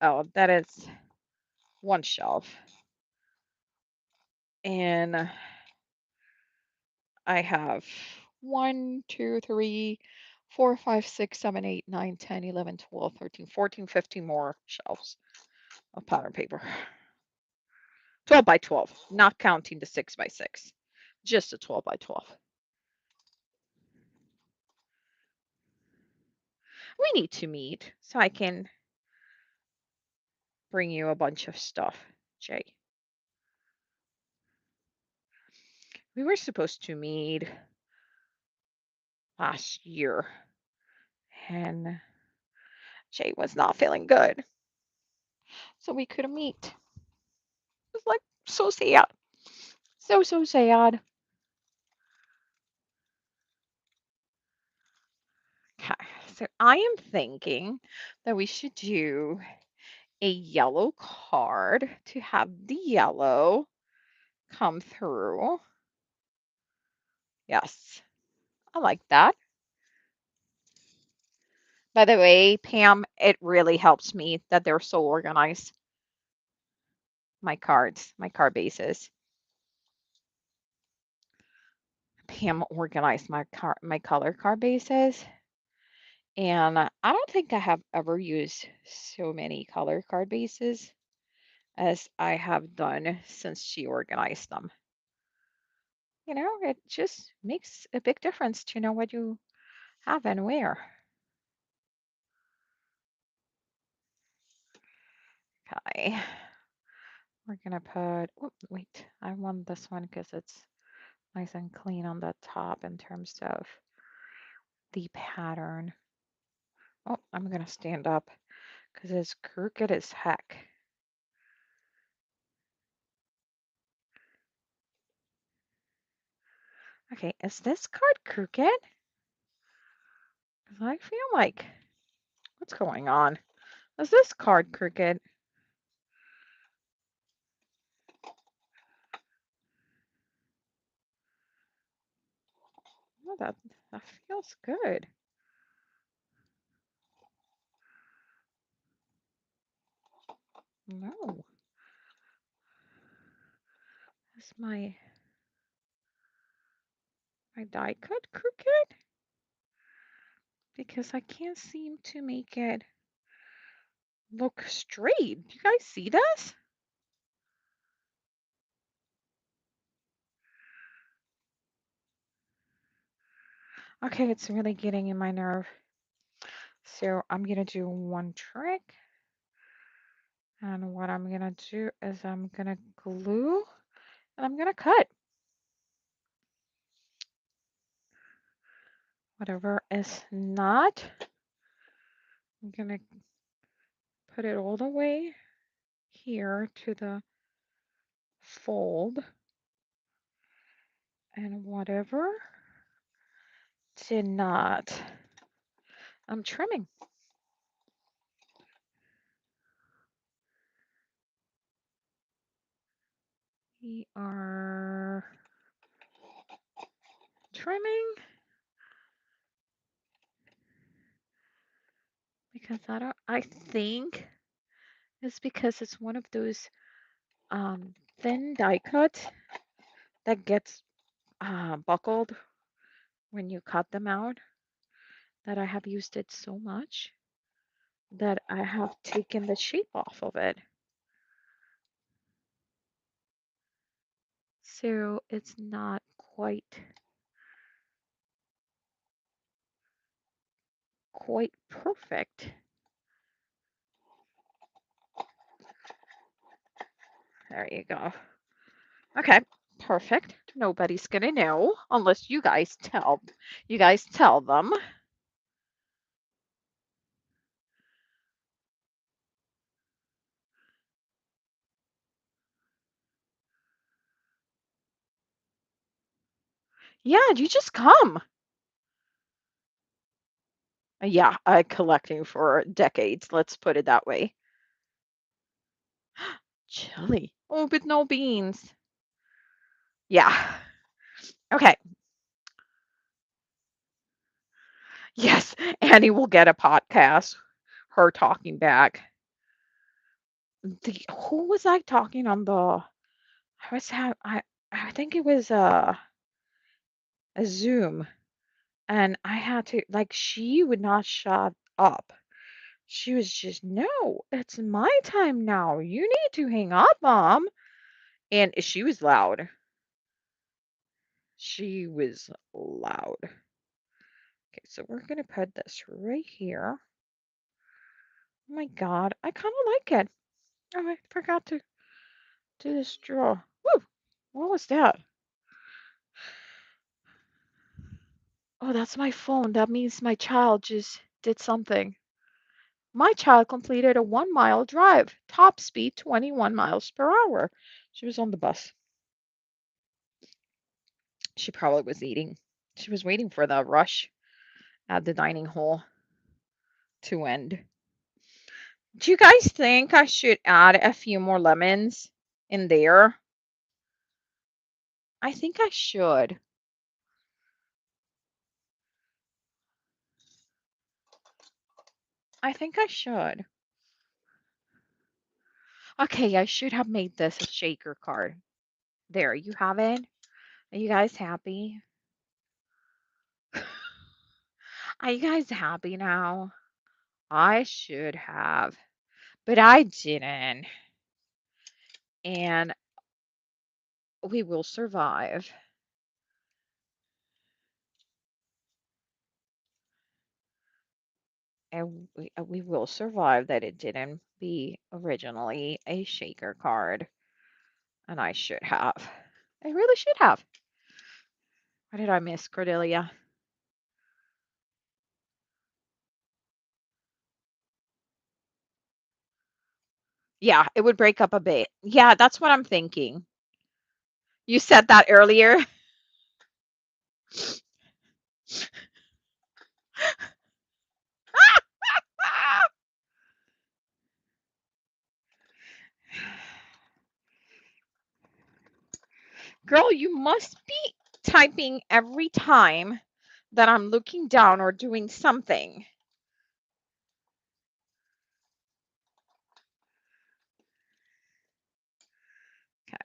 "Oh, that is one shelf." And I have 1, 2, 3, 4, 5, 6, 7, 8, 9, 10, 11, 12, 13, 14, 15 more shelves of pattern paper. 12 by 12, not counting the 6 by 6, just a 12 by 12. We need to meet so I can bring you a bunch of stuff, Jay. We were supposed to meet last year, and Jay was not feeling good, so we couldn't meet. It was like so sad. So, so sad. Okay, so I am thinking that we should do a yellow card to have the yellow come through. Yes, I like that. By the way, Pam, it really helps me that they're so organized. My card bases. Pam organized my color card bases, and I don't think I have ever used so many color card bases as I have done since she organized them. It just makes a big difference to know what you have and where. Okay. We're gonna put, oh, wait, I want this one because it's nice and clean on the top in terms of the pattern. Oh, I'm gonna stand up because it's crooked as heck. Okay, is this card crooked? 'Cause I feel like, what's going on? Is this card crooked? Oh, that feels good. No, is my die cut crooked? Because I can't seem to make it look straight. Do you guys see this? Okay, it's really getting in my nerve. So I'm gonna do one trick. And what I'm gonna do is I'm gonna glue and I'm gonna cut. Whatever is not, I'm gonna put it all the way here to the fold. And whatever did not, I'm trimming. We are trimming because I think it's because it's one of those thin die cut that gets buckled when you cut them out, that I have used it so much that I have taken the shape off of it. So it's not quite perfect. There you go. Okay, perfect. Nobody's gonna know unless you guys tell them. Yeah, you just come. Yeah, collecting for decades, let's put it that way. Chili. Oh, but no beans. Yeah. Okay. Yes, Annie will get a podcast. Her talking back. Who was I talking on the? I was I think it was a Zoom, and I had to like she would not shut up. She was just, no, it's my time now. You need to hang up, mom. And she was loud. She was loud. Okay, so we're gonna put this right here. Oh my God, I kind of like it. Oh, I forgot to do this draw. Woo! What was that? Oh, that's my phone. That means my child just did something. My child completed a 1 mile drive, top speed 21 miles per hour. She was on the bus. She probably was eating. She was waiting for the rush at the dining hall to end. Do you guys think I should add a few more lemons in there? I think I should. I think I should. Okay, I should have made this a shaker card. There, you have it. Are you guys happy? Are you guys happy now? I should have, but I didn't. And we will survive. And we will survive that it didn't be originally a shaker card. And I should have. I really should have. What did I miss, Cordelia? Yeah, it would break up a bit. Yeah, that's what I'm thinking. You said that earlier. Girl, you must be typing every time that I'm looking down or doing something. Okay.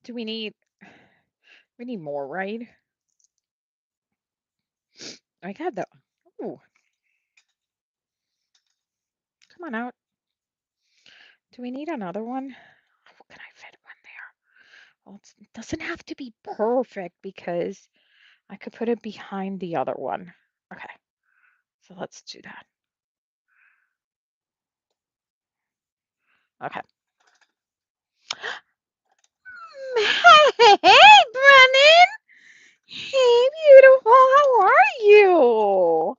Do we need more, right? I got the Ooh, come on out. Do we need another one? How can I fit one there? Well, it doesn't have to be perfect because I could put it behind the other one. Okay, so let's do that. Okay. Hey, Brennan! Hey, beautiful, how are you?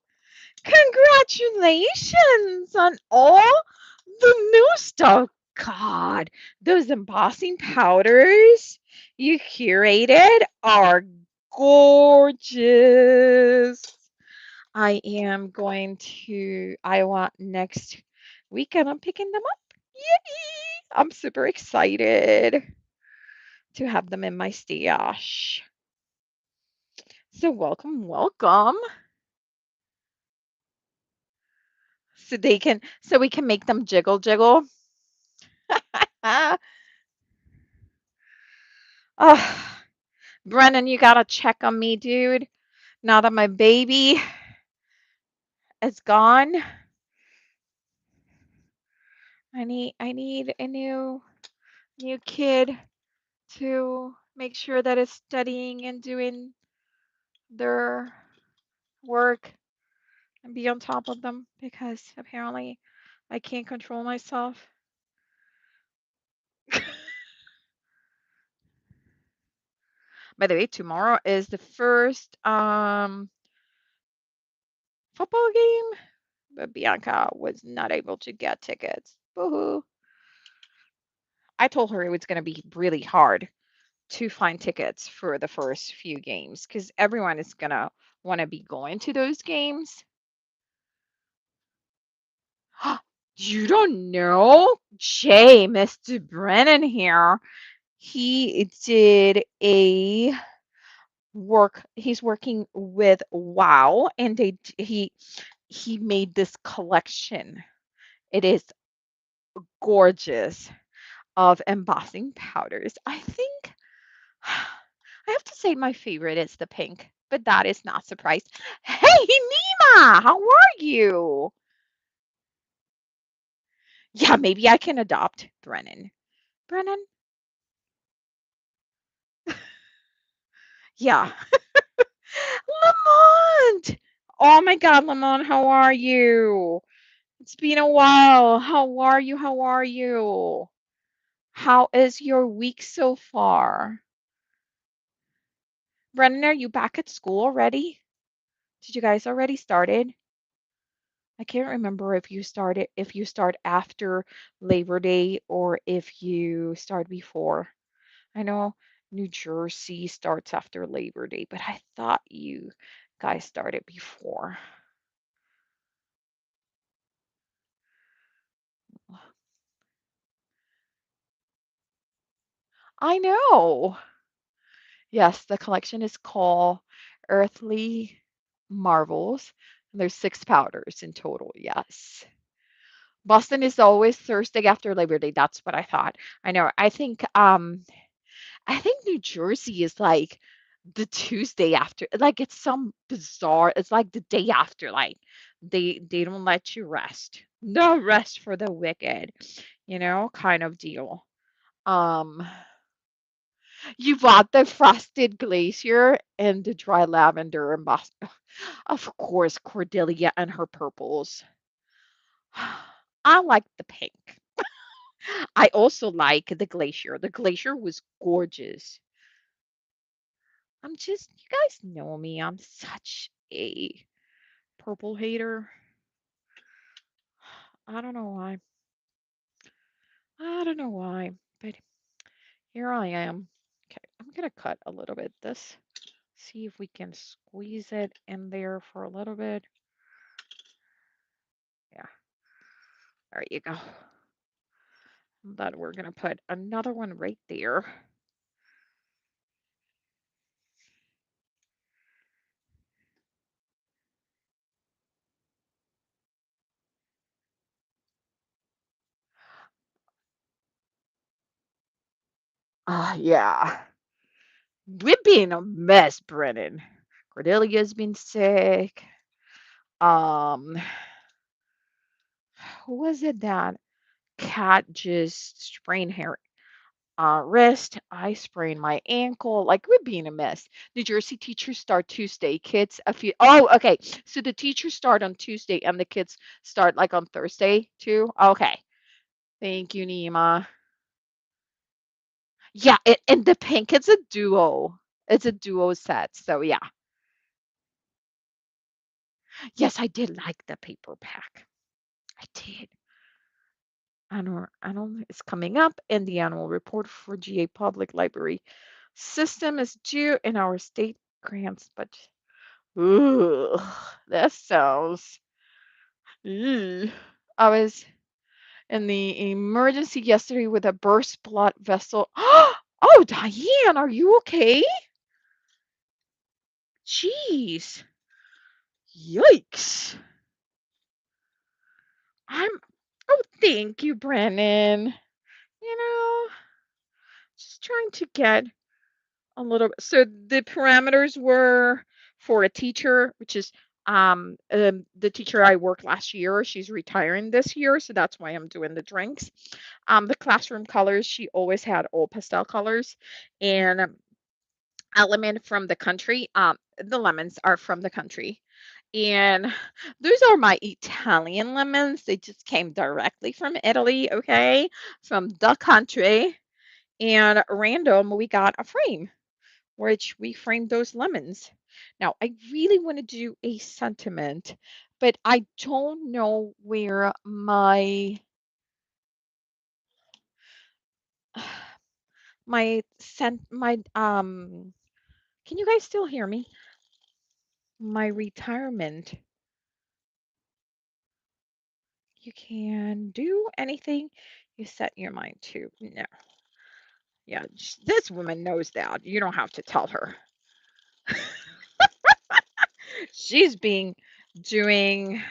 Congratulations on all the new stuff. God, those embossing powders you curated are gorgeous. I am going to Iowa next weekend. I'm picking them up. Yay! I'm super excited to have them in my stash. So welcome, welcome. So we can make them jiggle jiggle. Ah, oh, Brennan, you gotta check on me, dude. Now that my baby is gone, I need a new kid to make sure that is studying and doing their work and be on top of them because apparently I can't control myself. By the way, tomorrow is the first football game, but Bianca was not able to get tickets. Boo-hoo. I told her it was going to be really hard to find tickets for the first few games because everyone is going to want to be going to those games. You don't know? Jay, Mr. Brennan here. He did a he's working with Wow and he made this collection. It is gorgeous of embossing powders. I think I have to say my favorite is the pink, but that is not surprise. Hey, Nima, how are you? Yeah, maybe I can adopt Brennan. Brennan? Yeah. Lamont! Oh my God, Lamont, how are you? It's been a while. How are you? How are you? How is your week so far? Brennan, are you back at school already? Did you guys already started? I can't remember if you start after Labor Day or if you start before. I know New Jersey starts after Labor Day, but I thought you guys started before. I know. Yes, the collection is called Earthly Marvels, and there's 6 powders in total. Yes. Boston is always Thursday after Labor Day. That's what I thought. I know. I think New Jersey is like the Tuesday after. Like it's some bizarre. It's like the day after. Like they don't let you rest. No rest for the wicked, kind of deal. Um You bought the frosted glacier and the dry lavender and of course, Cordelia and her purples. I like the pink. I also like the glacier. The glacier was gorgeous. You guys know me. I'm such a purple hater. I don't know why. I don't know why, but here I am. Okay, I'm gonna cut a little bit this. See if we can squeeze it in there for a little bit. Yeah, there you go. That we're gonna put another one right there. Yeah. We've been a mess, Brennan. Cordelia's been sick. Um, who was it that cat just sprained her wrist? I sprained my ankle. Like we're being a mess. New Jersey teachers start Tuesday. Kids a few. Oh, okay. So the teachers start on Tuesday and the kids start like on Thursday too. Okay. Thank you, Nima. Yeah, and the pink, it's a duo. It's a duo set. So yeah. Yes, I did like the paper pack. I did. Annual is coming up, and the annual report for GA Public Library system is due in our state grants, but ooh, that sounds. Ew. I was in the emergency yesterday with a burst blood vessel. Oh, Diane, are you okay? Jeez. Yikes. I'm Oh, thank you, Brennan. You know, just trying to get a little bit. So the parameters were for a teacher, which is the teacher I worked last year. She's retiring this year, so that's why I'm doing the drinks. The classroom colors, she always had all pastel colors, and element from the country. The lemons are from the country. And those are my Italian lemons. They just came directly from Italy, okay? From the country. And random, we got a frame, which we framed those lemons. Now, I really want to do a sentiment, but I don't know where my can you guys still hear me? My retirement. You can do anything you set your mind to. No. Yeah, this woman knows that. You don't have to tell her. She's been doing,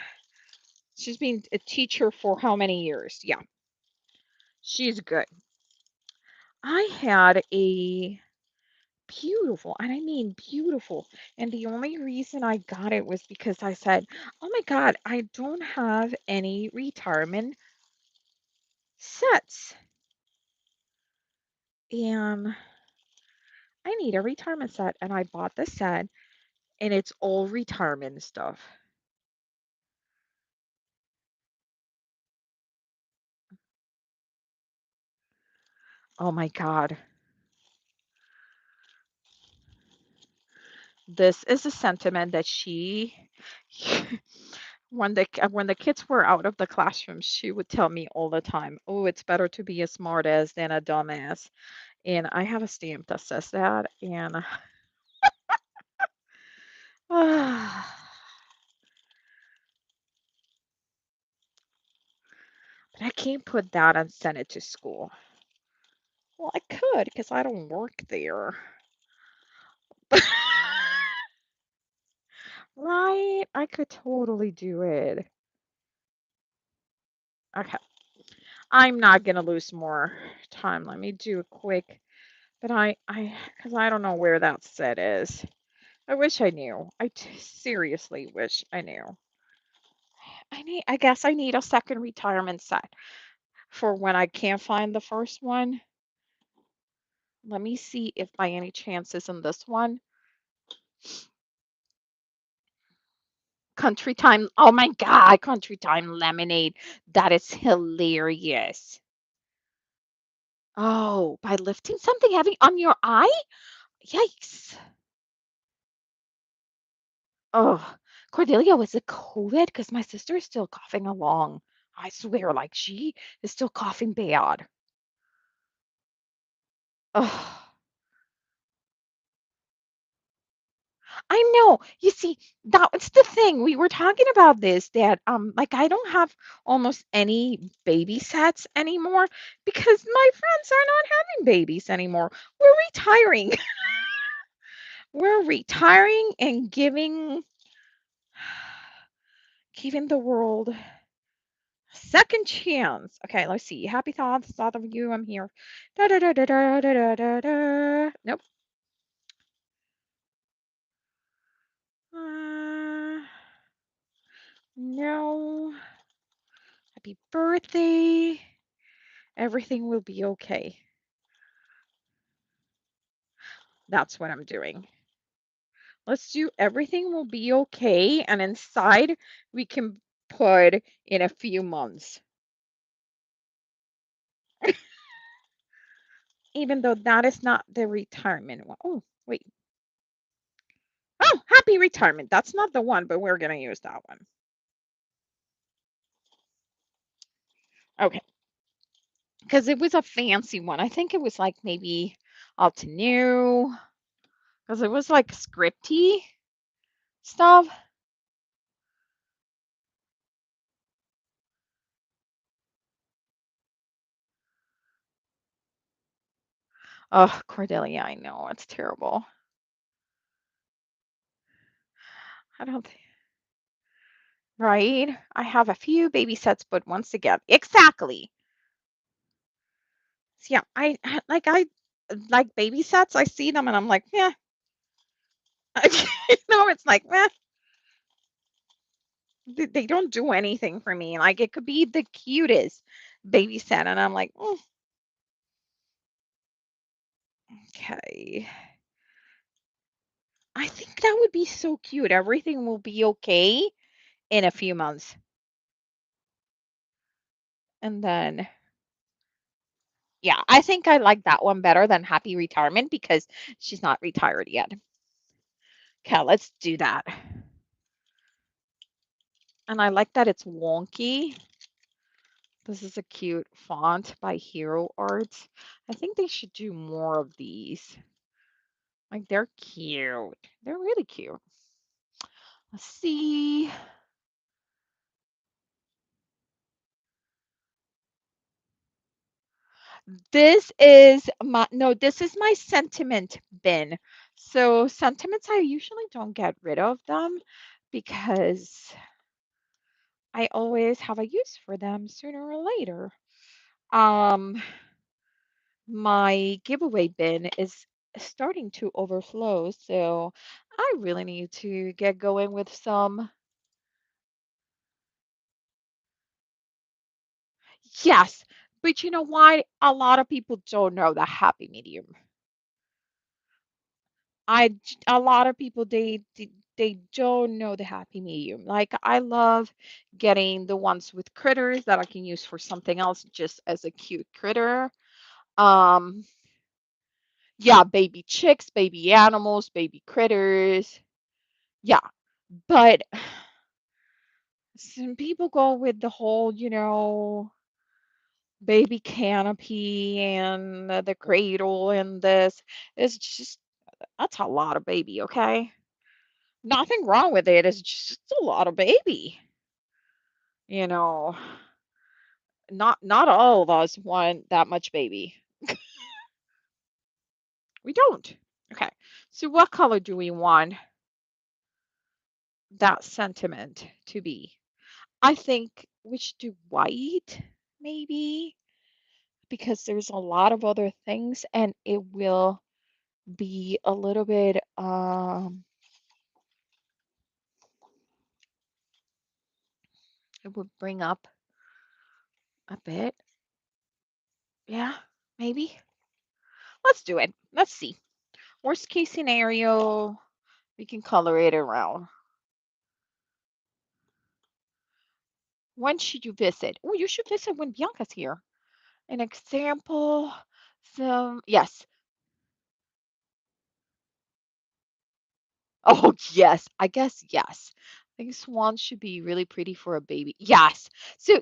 she's been a teacher for how many years? Yeah, she's good. I had a beautiful, and I mean beautiful. And the only reason I got it was because I said, oh my God, I don't have any retirement sets. And I need a retirement set. And I bought the set, and it's all retirement stuff. Oh my God. This is a sentiment that she when the kids were out of the classroom, she would tell me all the time, "Oh, it's better to be a smartass than a dumbass." And I have a stamp that says that, and but I can't put that and send it to school. Well, I could because I don't work there. Right? I could totally do it. Okay. I'm not gonna lose more time. Let me do a quick, but because I don't know where that set is. I wish I knew. Seriously wish I knew. I guess I need a second retirement set for when I can't find the first one. Let me see if by any chance is in this one. Country Time. Oh my God, Country Time lemonade. That is hilarious. Oh, by lifting something heavy on your eye? Yikes. Oh, Cordelia, was it COVID? Because my sister is still coughing along. I swear, like she is still coughing bad. Oh, I know. You see, that's the thing. We were talking about this that like I don't have almost any baby sets anymore because my friends are not having babies anymore. We're retiring. We're retiring and giving the world a second chance. Okay, let's see. Happy thoughts, thought of you. I'm here. Da da da da da da da da da. Nope. Uh, no. Happy birthday. Everything will be okay. That's what I'm doing. Let's do everything will be okay. And inside, we can put in a few months. Even though that is not the retirement one. Oh, wait. Oh, happy retirement. That's not the one, but we're going to use that one. Okay. Because it was a fancy one. I think it was like maybe Altenew. Because it was like scripty stuff. Oh, Cordelia, I know it's terrible. I don't think, right? I have a few baby sets, but once again, exactly. So, yeah, I like baby sets. I see them and I'm like, yeah, it's like, they don't do anything for me. Like it could be the cutest baby set, and I'm like, okay. I think that would be so cute. Everything will be okay in a few months. And then, yeah, I think I like that one better than Happy Retirement because she's not retired yet. Okay, let's do that. And I like that it's wonky. This is a cute font by Hero Arts. I think they should do more of these. Like they're cute. They're really cute. Let's see. This is my sentiment bin. So sentiments, I usually don't get rid of them because I always have a use for them sooner or later. Um, my giveaway bin is starting to overflow, so I really need to get going with some. Yes, but you know why? A lot of people don't know the happy medium. A lot of people they don't know the happy medium. Like I love getting the ones with critters that I can use for something else just as a cute critter. Um yeah, baby chicks, baby animals, baby critters. Yeah, but some people go with the whole, baby canopy and the cradle and this. It's just that's a lot of baby, okay? Nothing wrong with it. It's just a lot of baby. You know, not all of us want that much baby. We don't. Okay. So what color do we want that sentiment to be? I think we should do white, maybe, because there's a lot of other things and it will be a little bit it would bring up a bit. Yeah, maybe. Let's do it. Let's see. Worst case scenario, we can color it around. When should you visit? Oh, you should visit when Bianca's here. An example, yes. Oh, yes. I guess yes. I think swans should be really pretty for a baby. Yes. So,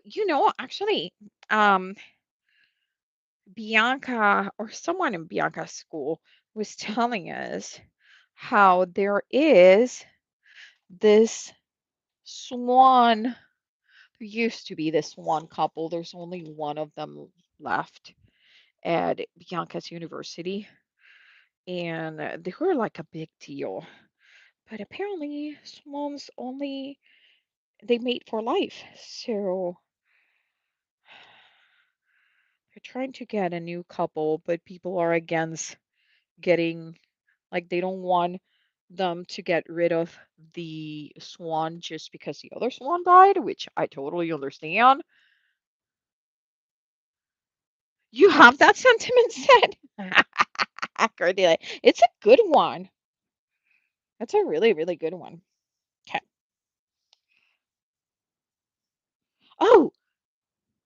actually, um, Bianca or someone in Bianca's school was telling us how there is this swan. There used to be this one couple. There's only one of them left at Bianca's university, and they were like a big deal. But apparently, swans only they mate for life. So they're trying to get a new couple, but people are against getting like they don't want them to get rid of the swan just because the other swan died, which I totally understand. You have that sentiment set? Cordelia. It's a good one. That's a really, really good one. Okay. Oh,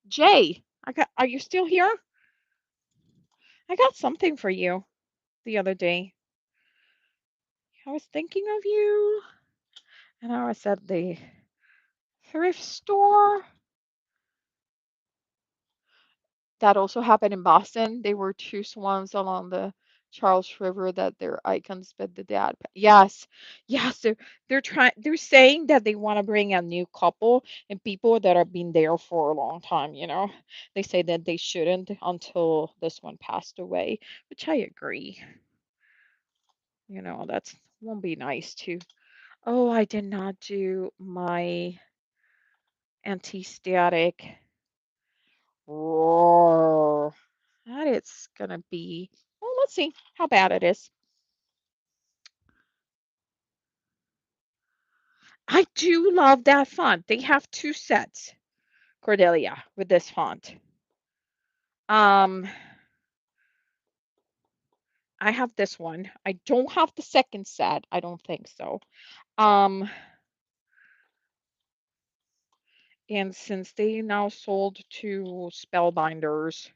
Jay, are you still here? I got something for you the other day. I was thinking of you, and I was at the thrift store. That also happened in Boston. There were two swans along the Charles River that their icons, but the dad. Yes, yes, they're saying that they want to bring a new couple and people that have been there for a long time, you know. They say that they shouldn't until this one passed away, which I agree. You know, that's won't be nice to. Oh, I did not do my anti-static. Roar. That is gonna be. Well, let's see how bad it is. I do love that font. They have two sets, Cordelia, with this font. Um, I have this one. I don't have the second set. I don't think so. Um, and since they now sold to Spellbinders,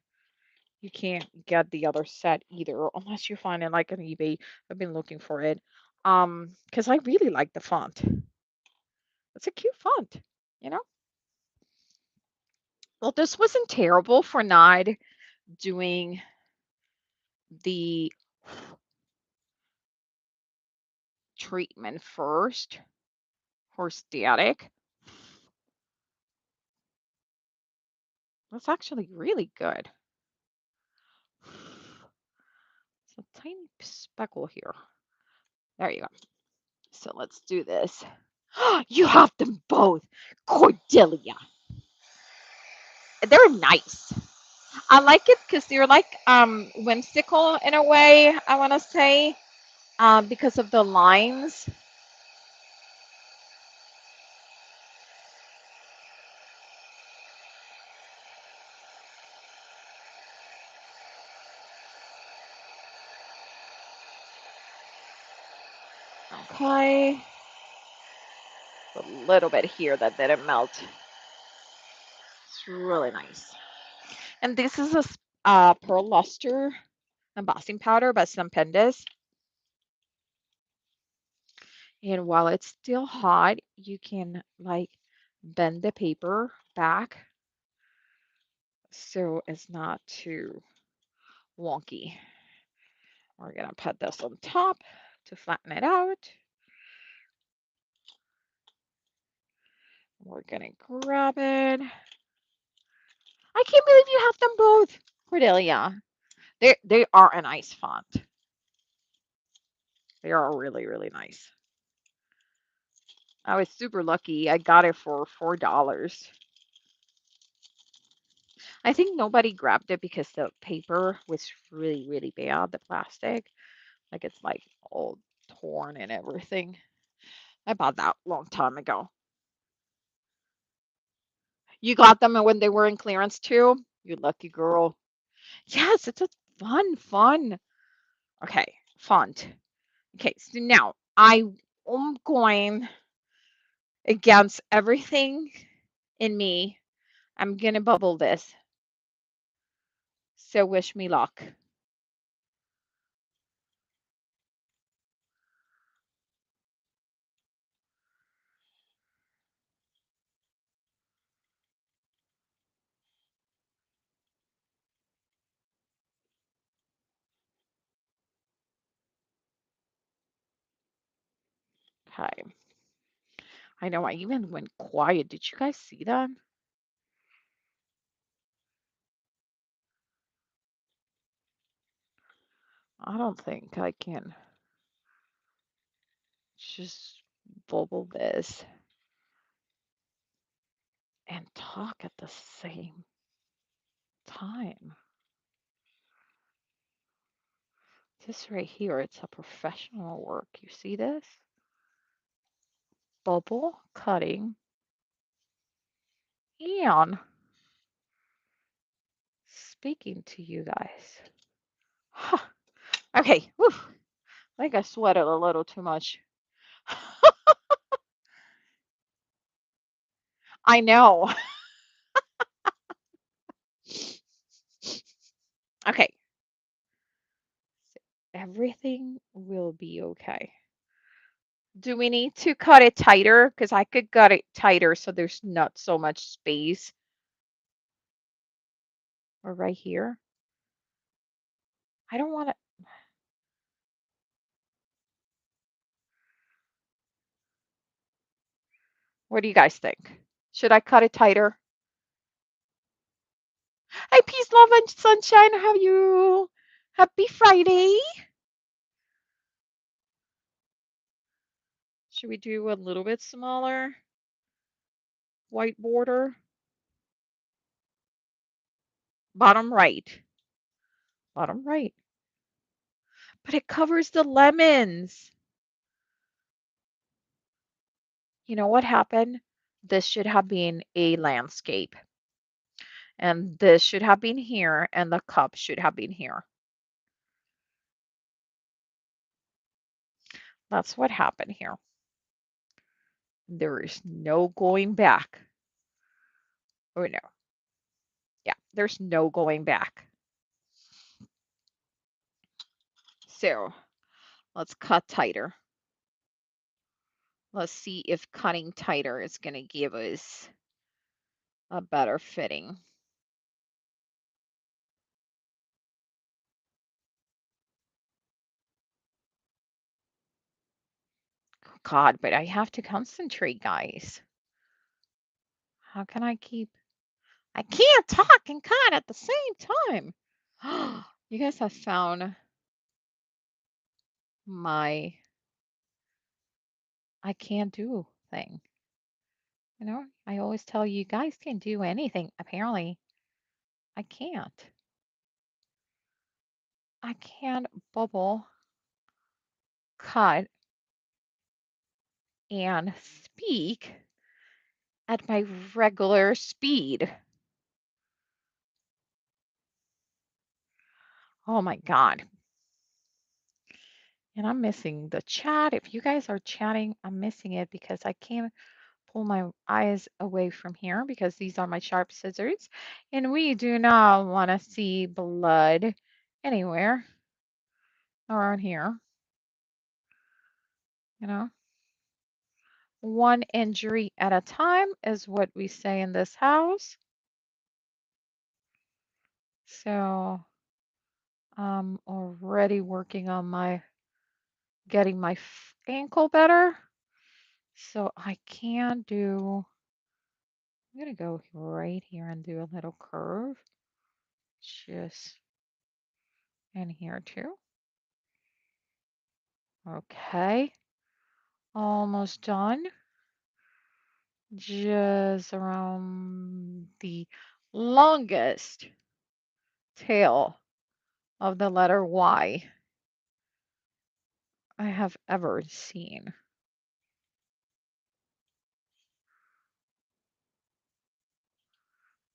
you can't get the other set either, unless you find it like on eBay. I've been looking for it. Because I really like the font. It's a cute font, you know? Well, this wasn't terrible for not doing the treatment first for static. That's actually really good. It's a tiny speckle here. There you go. So let's do this. You have them both, Cordelia. They're nice. I like it because they're like whimsical in a way, I want to say, because of the lines. Okay. A little bit here that didn't melt. It's really nice. And this is a pearl luster embossing powder by Stampendis. And while it's still hot, you can like bend the paper back so it's not too wonky. We're gonna put this on top to flatten it out. We're gonna grab it. I can't believe you have them both, Cordelia. They are a nice font. They are really, really nice. I was super lucky. I got it for $4. I think nobody grabbed it because the paper was really, really bad, the plastic. Like it's like all torn and everything. I bought that a long time ago. You got them when they were in clearance too? You lucky girl. Yes, it's a fun. Okay, font. Okay, so now I am going against everything in me. I'm gonna bubble this. So wish me luck. Okay. I know I even went quiet. Did you guys see that? I don't think I can just bubble this and talk at the same time. This right here, it's a professional work. You see this? Bubble cutting and speaking to you guys. Huh. Okay. Whew. I think I sweated a little too much. I know. Okay. Everything will be okay. Do we need to cut it tighter? Because I could cut it tighter so there's not so much space. Or right here. I don't want to. What do you guys think? Should I cut it tighter? Hi, peace, love, and sunshine. How are you? Happy Friday. Should we do a little bit smaller white border? Bottom right. Bottom right. But it covers the lemons. You know what happened? This should have been a landscape. And this should have been here, and the cup should have been here. That's what happened here. There is no going back. Oh, no. Yeah, there's no going back. So let's cut tighter. Let's see if cutting tighter is going to give us a better fitting. God, but I have to concentrate, guys. How can I keep? I can't talk and cut at the same time. You guys have found my I can't do thing. You know, I always tell you guys can do anything. Apparently, I can't. I can't bubble, cut, and speak at my regular speed. Oh my God. And I'm missing the chat. If you guys are chatting, I'm missing it because I can't pull my eyes away from here because these are my sharp scissors. And we do not want to see blood anywhere around here. You know, one injury at a time is what we say in this house. So I'm already working on my getting my ankle better. So I can do, I'm going to go right here and do a little curve just in here too. Okay, almost done. Just around the longest tail of the letter Y I have ever seen.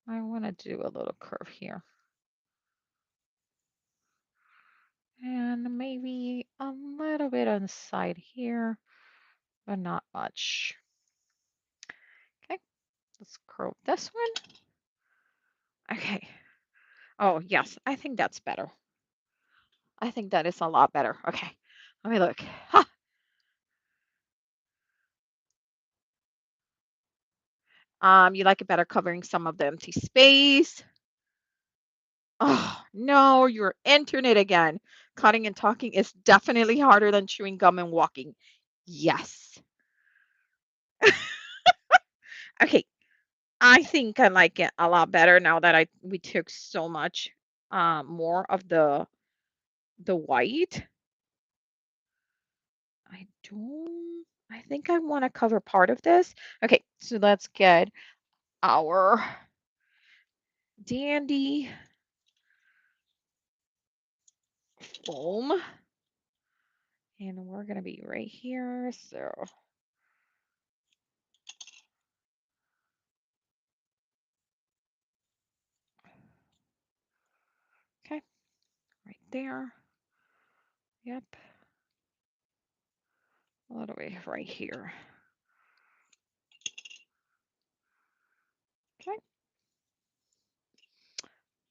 I want to do a little curve here. And maybe a little bit on the side here, but not much. Okay, let's curl this one. Okay. Oh, yes, I think that's better. I think that is a lot better. Okay, let me look. Ha! You like it better covering some of the empty space. Oh, no, you're entering it again. Cutting and talking is definitely harder than chewing gum and walking. Yes. Okay, I think I like it a lot better now that we took so much more of the white. I think I want to cover part of this. Okay, so let's get our dandy foam. And we're going to be right here. So okay, right there. Yep. A little bit right here. Okay.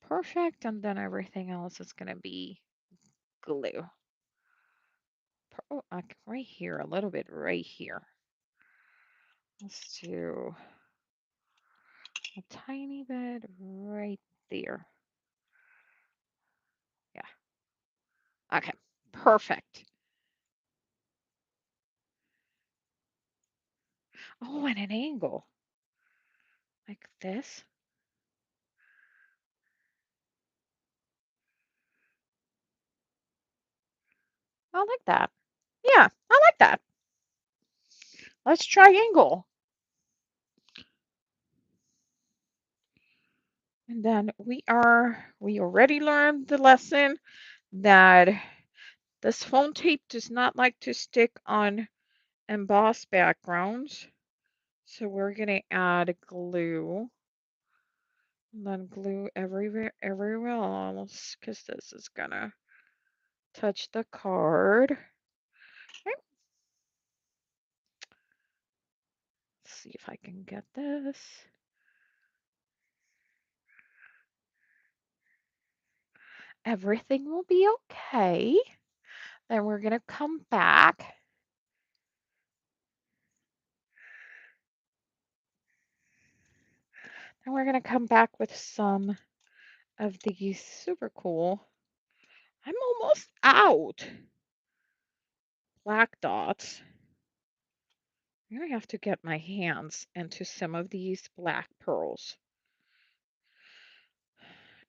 Perfect. And then everything else is going to be glue. Oh, right here, a little bit right here. Let's do a tiny bit right there. Yeah. Okay. Perfect. Oh, at an angle. Like this. I like that. Yeah, I like that. Let's triangle. And then we already learned the lesson that this foam tape does not like to stick on embossed backgrounds. So we're going to add glue. And then glue everywhere else because this is going to touch the card. Okay. Let's see if I can get this. Everything will be okay. Then we're going to come back. And we're going to come back with some of these super cool. I'm almost out. Black dots. I'm going to have to get my hands into some of these black pearls.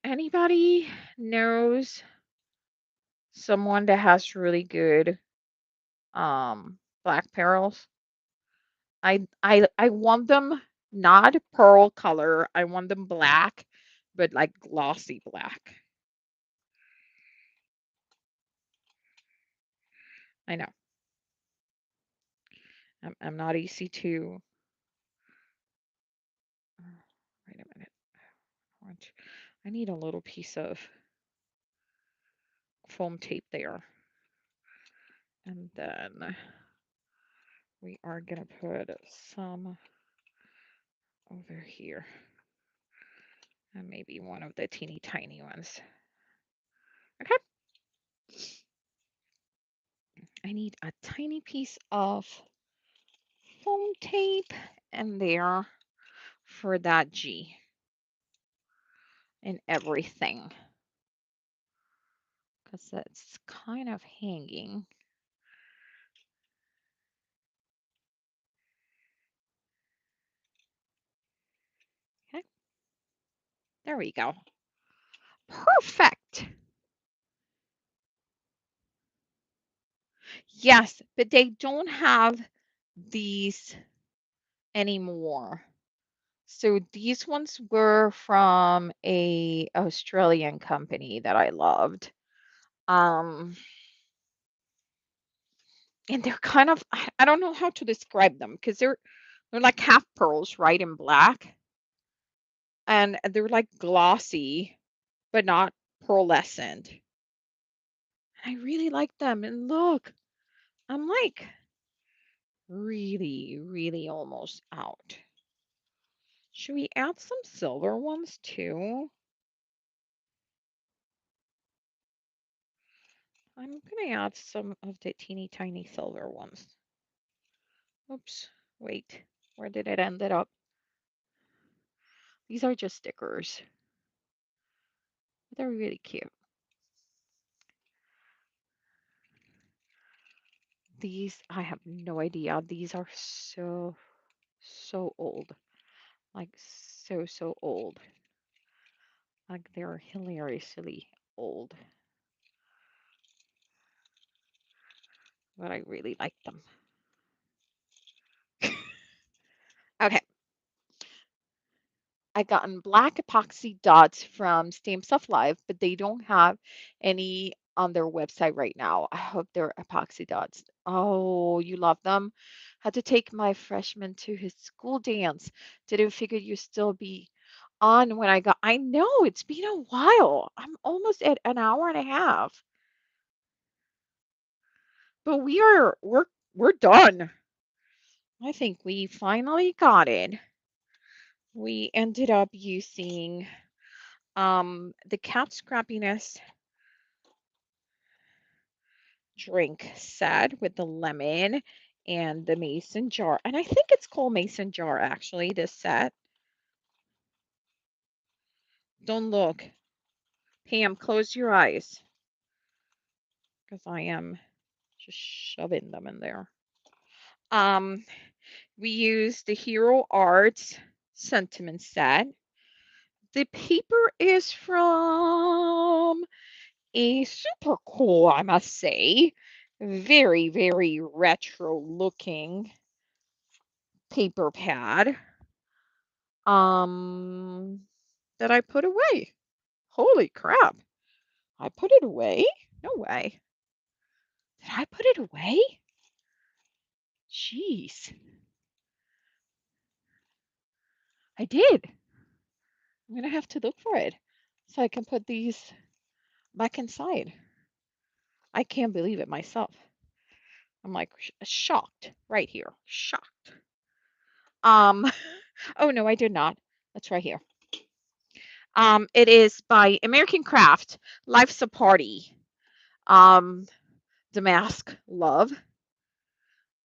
Anybody knows someone that has really good black pearls? I want them not pearl color. I want them black, but like glossy black. I know. I'm not easy to. Wait a minute. I need a little piece of foam tape there. And then we are going to put some over here. And maybe one of the teeny tiny ones. Okay. I need a tiny piece of foam tape in there for that G and everything. Because it's kind of hanging. Okay. There we go. Perfect. Yes, but they don't have these anymore. So these ones were from a Australian company that I loved. Um, and they're kind of I don't know how to describe them because they're like half pearls, right, in black, and they're like glossy, but not pearlescent. I really like them. And look, I'm like really, really almost out. Should we add some silver ones too? I'm gonna add some of the teeny tiny silver ones. Oops, wait, where did it end up? These are just stickers. They're really cute. These, I have no idea. These are so old. Like so old. Like they're hilariously old. But I really like them. Okay. I gotten black epoxy dots from Stamp Stuff Live, but they don't have any on their website right now. I hope they're epoxy dots. Oh, you love them? Had to take my freshman to his school dance. Didn't figure you'd still be on when I got. I know it's been a while. I'm almost at an hour and a half. But we're done. I think we finally got it. We ended up using the cat scrappiness drink set with the lemon and the mason jar. And I think it's called mason jar actually, this set. Don't look. Pam, close your eyes because I am just shoving them in there. Um We use the Hero Arts sentiment set. The paper is from a super cool, I must say, very, very retro looking paper pad um that I put away. Holy crap. I put it away? No way. Did I put it away? Jeez. I did. I'm gonna have to look for it so I can put these back inside. I can't believe it myself. I'm like shocked right here. Shocked. Um, oh no, I did not. That's right here. It is by American Craft. Life's a Party. Um, Damask Love.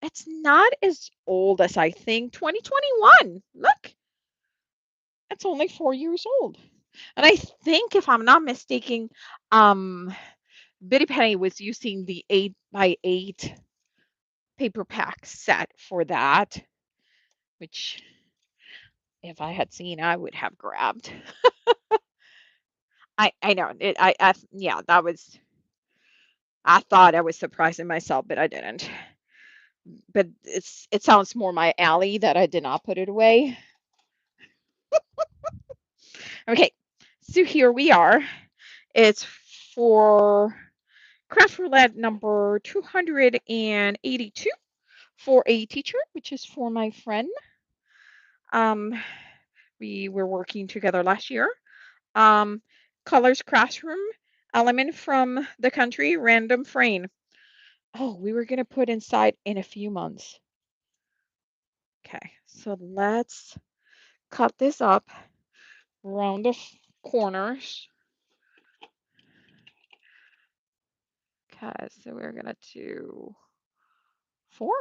It's not as old as I think. 2021. Look, it's only 4 years old. And I think, if I'm not mistaken, um, Bitty Penny was using the 8x8 paper pack set for that, which if I had seen, I would have grabbed. I know it. Yeah, that was. I thought I was surprising myself, but I didn't. But it sounds more my alley that I did not put it away. Okay, so here we are. It's for craft roulette number 282 for a teacher, which is for my friend. Um, we were working together last year. Um, Colors Classroom, element from the country, random frame. Oh, we were gonna put inside in a few months. Okay, so let's cut this up around the corners. Okay, so we're gonna do 4?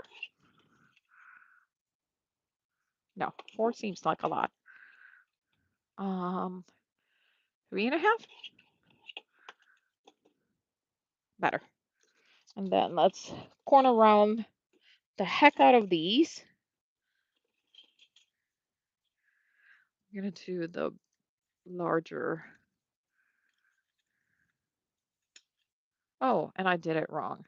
No, 4 seems like a lot. 3.5? Better. And then let's corner around the heck out of these. I'm gonna do the larger. Oh, and I did it wrong.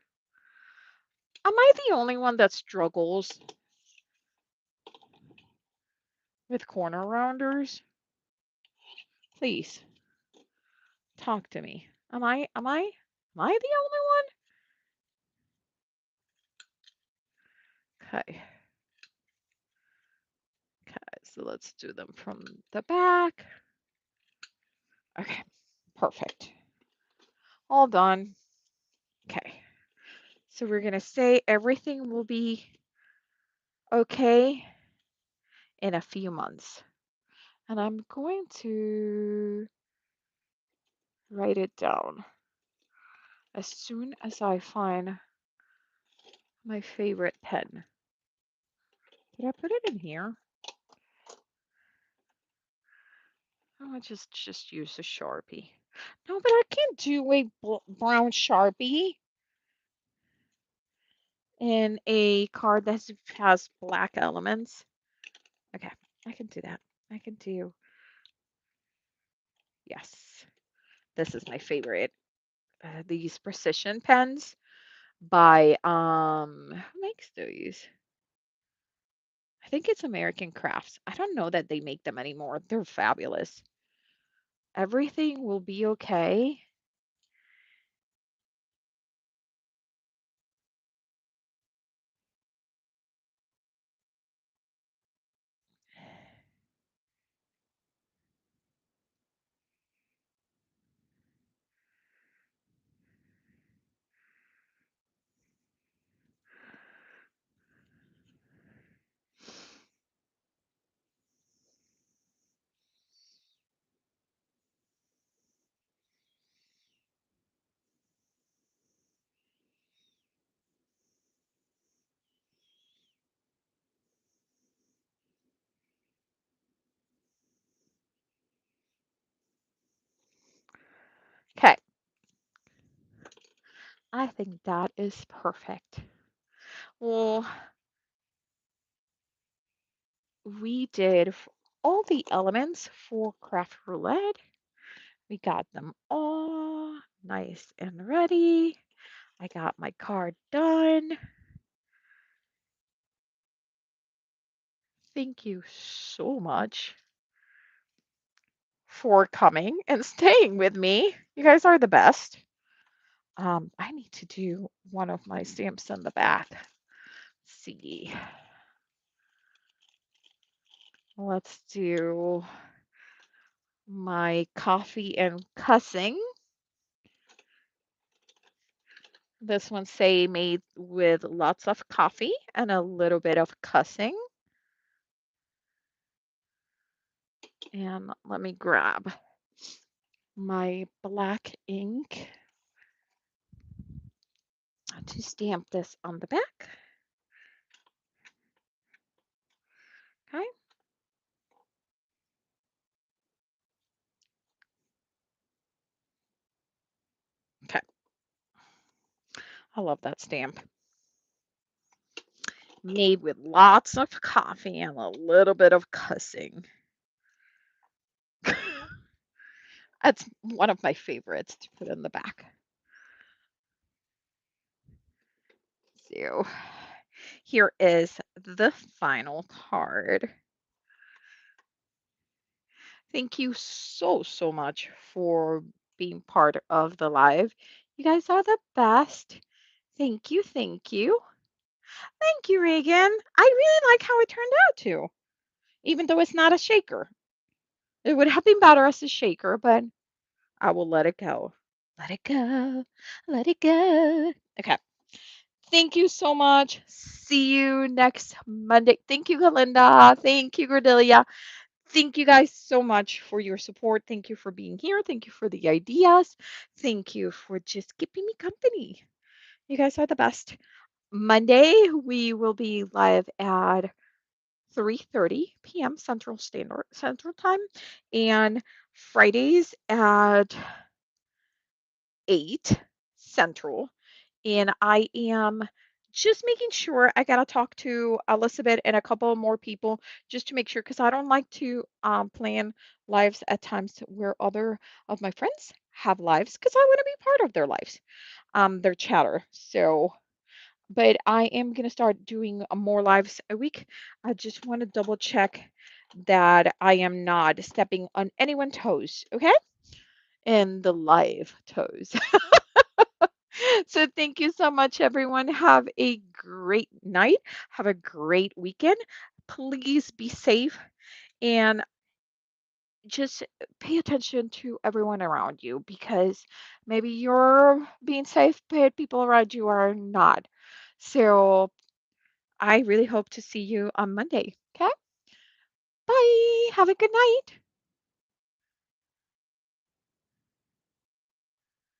Am I the only one that struggles with corner rounders? Please talk to me. Am I the only one? Okay. Okay, so let's do them from the back. Okay, perfect. All done. Okay. So we're gonna say everything will be okay in a few months. And I'm going to write it down as soon as I find my favorite pen. Did I put it in here? Oh, I just use a Sharpie. No, but I can't do a brown Sharpie in a card that has black elements. Okay, I can do that. I can do, yes. This is my favorite. These precision pens by who makes these? I think it's American Crafts. I don't know that they make them anymore. They're fabulous. Everything will be okay. Okay, I think that is perfect. Well, we did all the elements for craft roulette. We got them all nice and ready. I got my card done. Thank you so much for coming and staying with me. You guys are the best. I need to do one of my stamps in the back. Let's see. Let's do my coffee and cussing. This one say made with lots of coffee and a little bit of cussing. And let me grab my black ink to stamp this on the back. Okay. Okay. I love that stamp. Made with lots of coffee and a little bit of cussing. That's one of my favorites to put in the back. So here is the final card. Thank you so, so much for being part of the live. You guys are the best. Thank you. Thank you. Thank you, Reagan. I really like how it turned out too, even though it's not a shaker. It would have been better as a shaker, but I will let it go. Let it go. Let it go. Okay. Thank you so much. See you next Monday. Thank you, Galinda. Thank you, Cordelia. Thank you guys so much for your support. Thank you for being here. Thank you for the ideas. Thank you for just keeping me company. You guys are the best. Monday, we will be live at 3:30 p.m. Central Time, and Fridays at 8 Central. And I am just making sure I gotta talk to Elizabeth and a couple more people just to make sure because I don't like to plan lives at times where other of my friends have lives because I want to be part of their lives, their chatter. So, but I am gonna start doing more lives a week. I just want to double check that I am not stepping on anyone's toes, okay? And the live toes. So thank you so much, everyone. Have a great night. Have a great weekend. Please be safe and just pay attention to everyone around you because maybe you're being safe, but people around you are not. So I really hope to see you on Monday. Okay? Bye. Have a good night.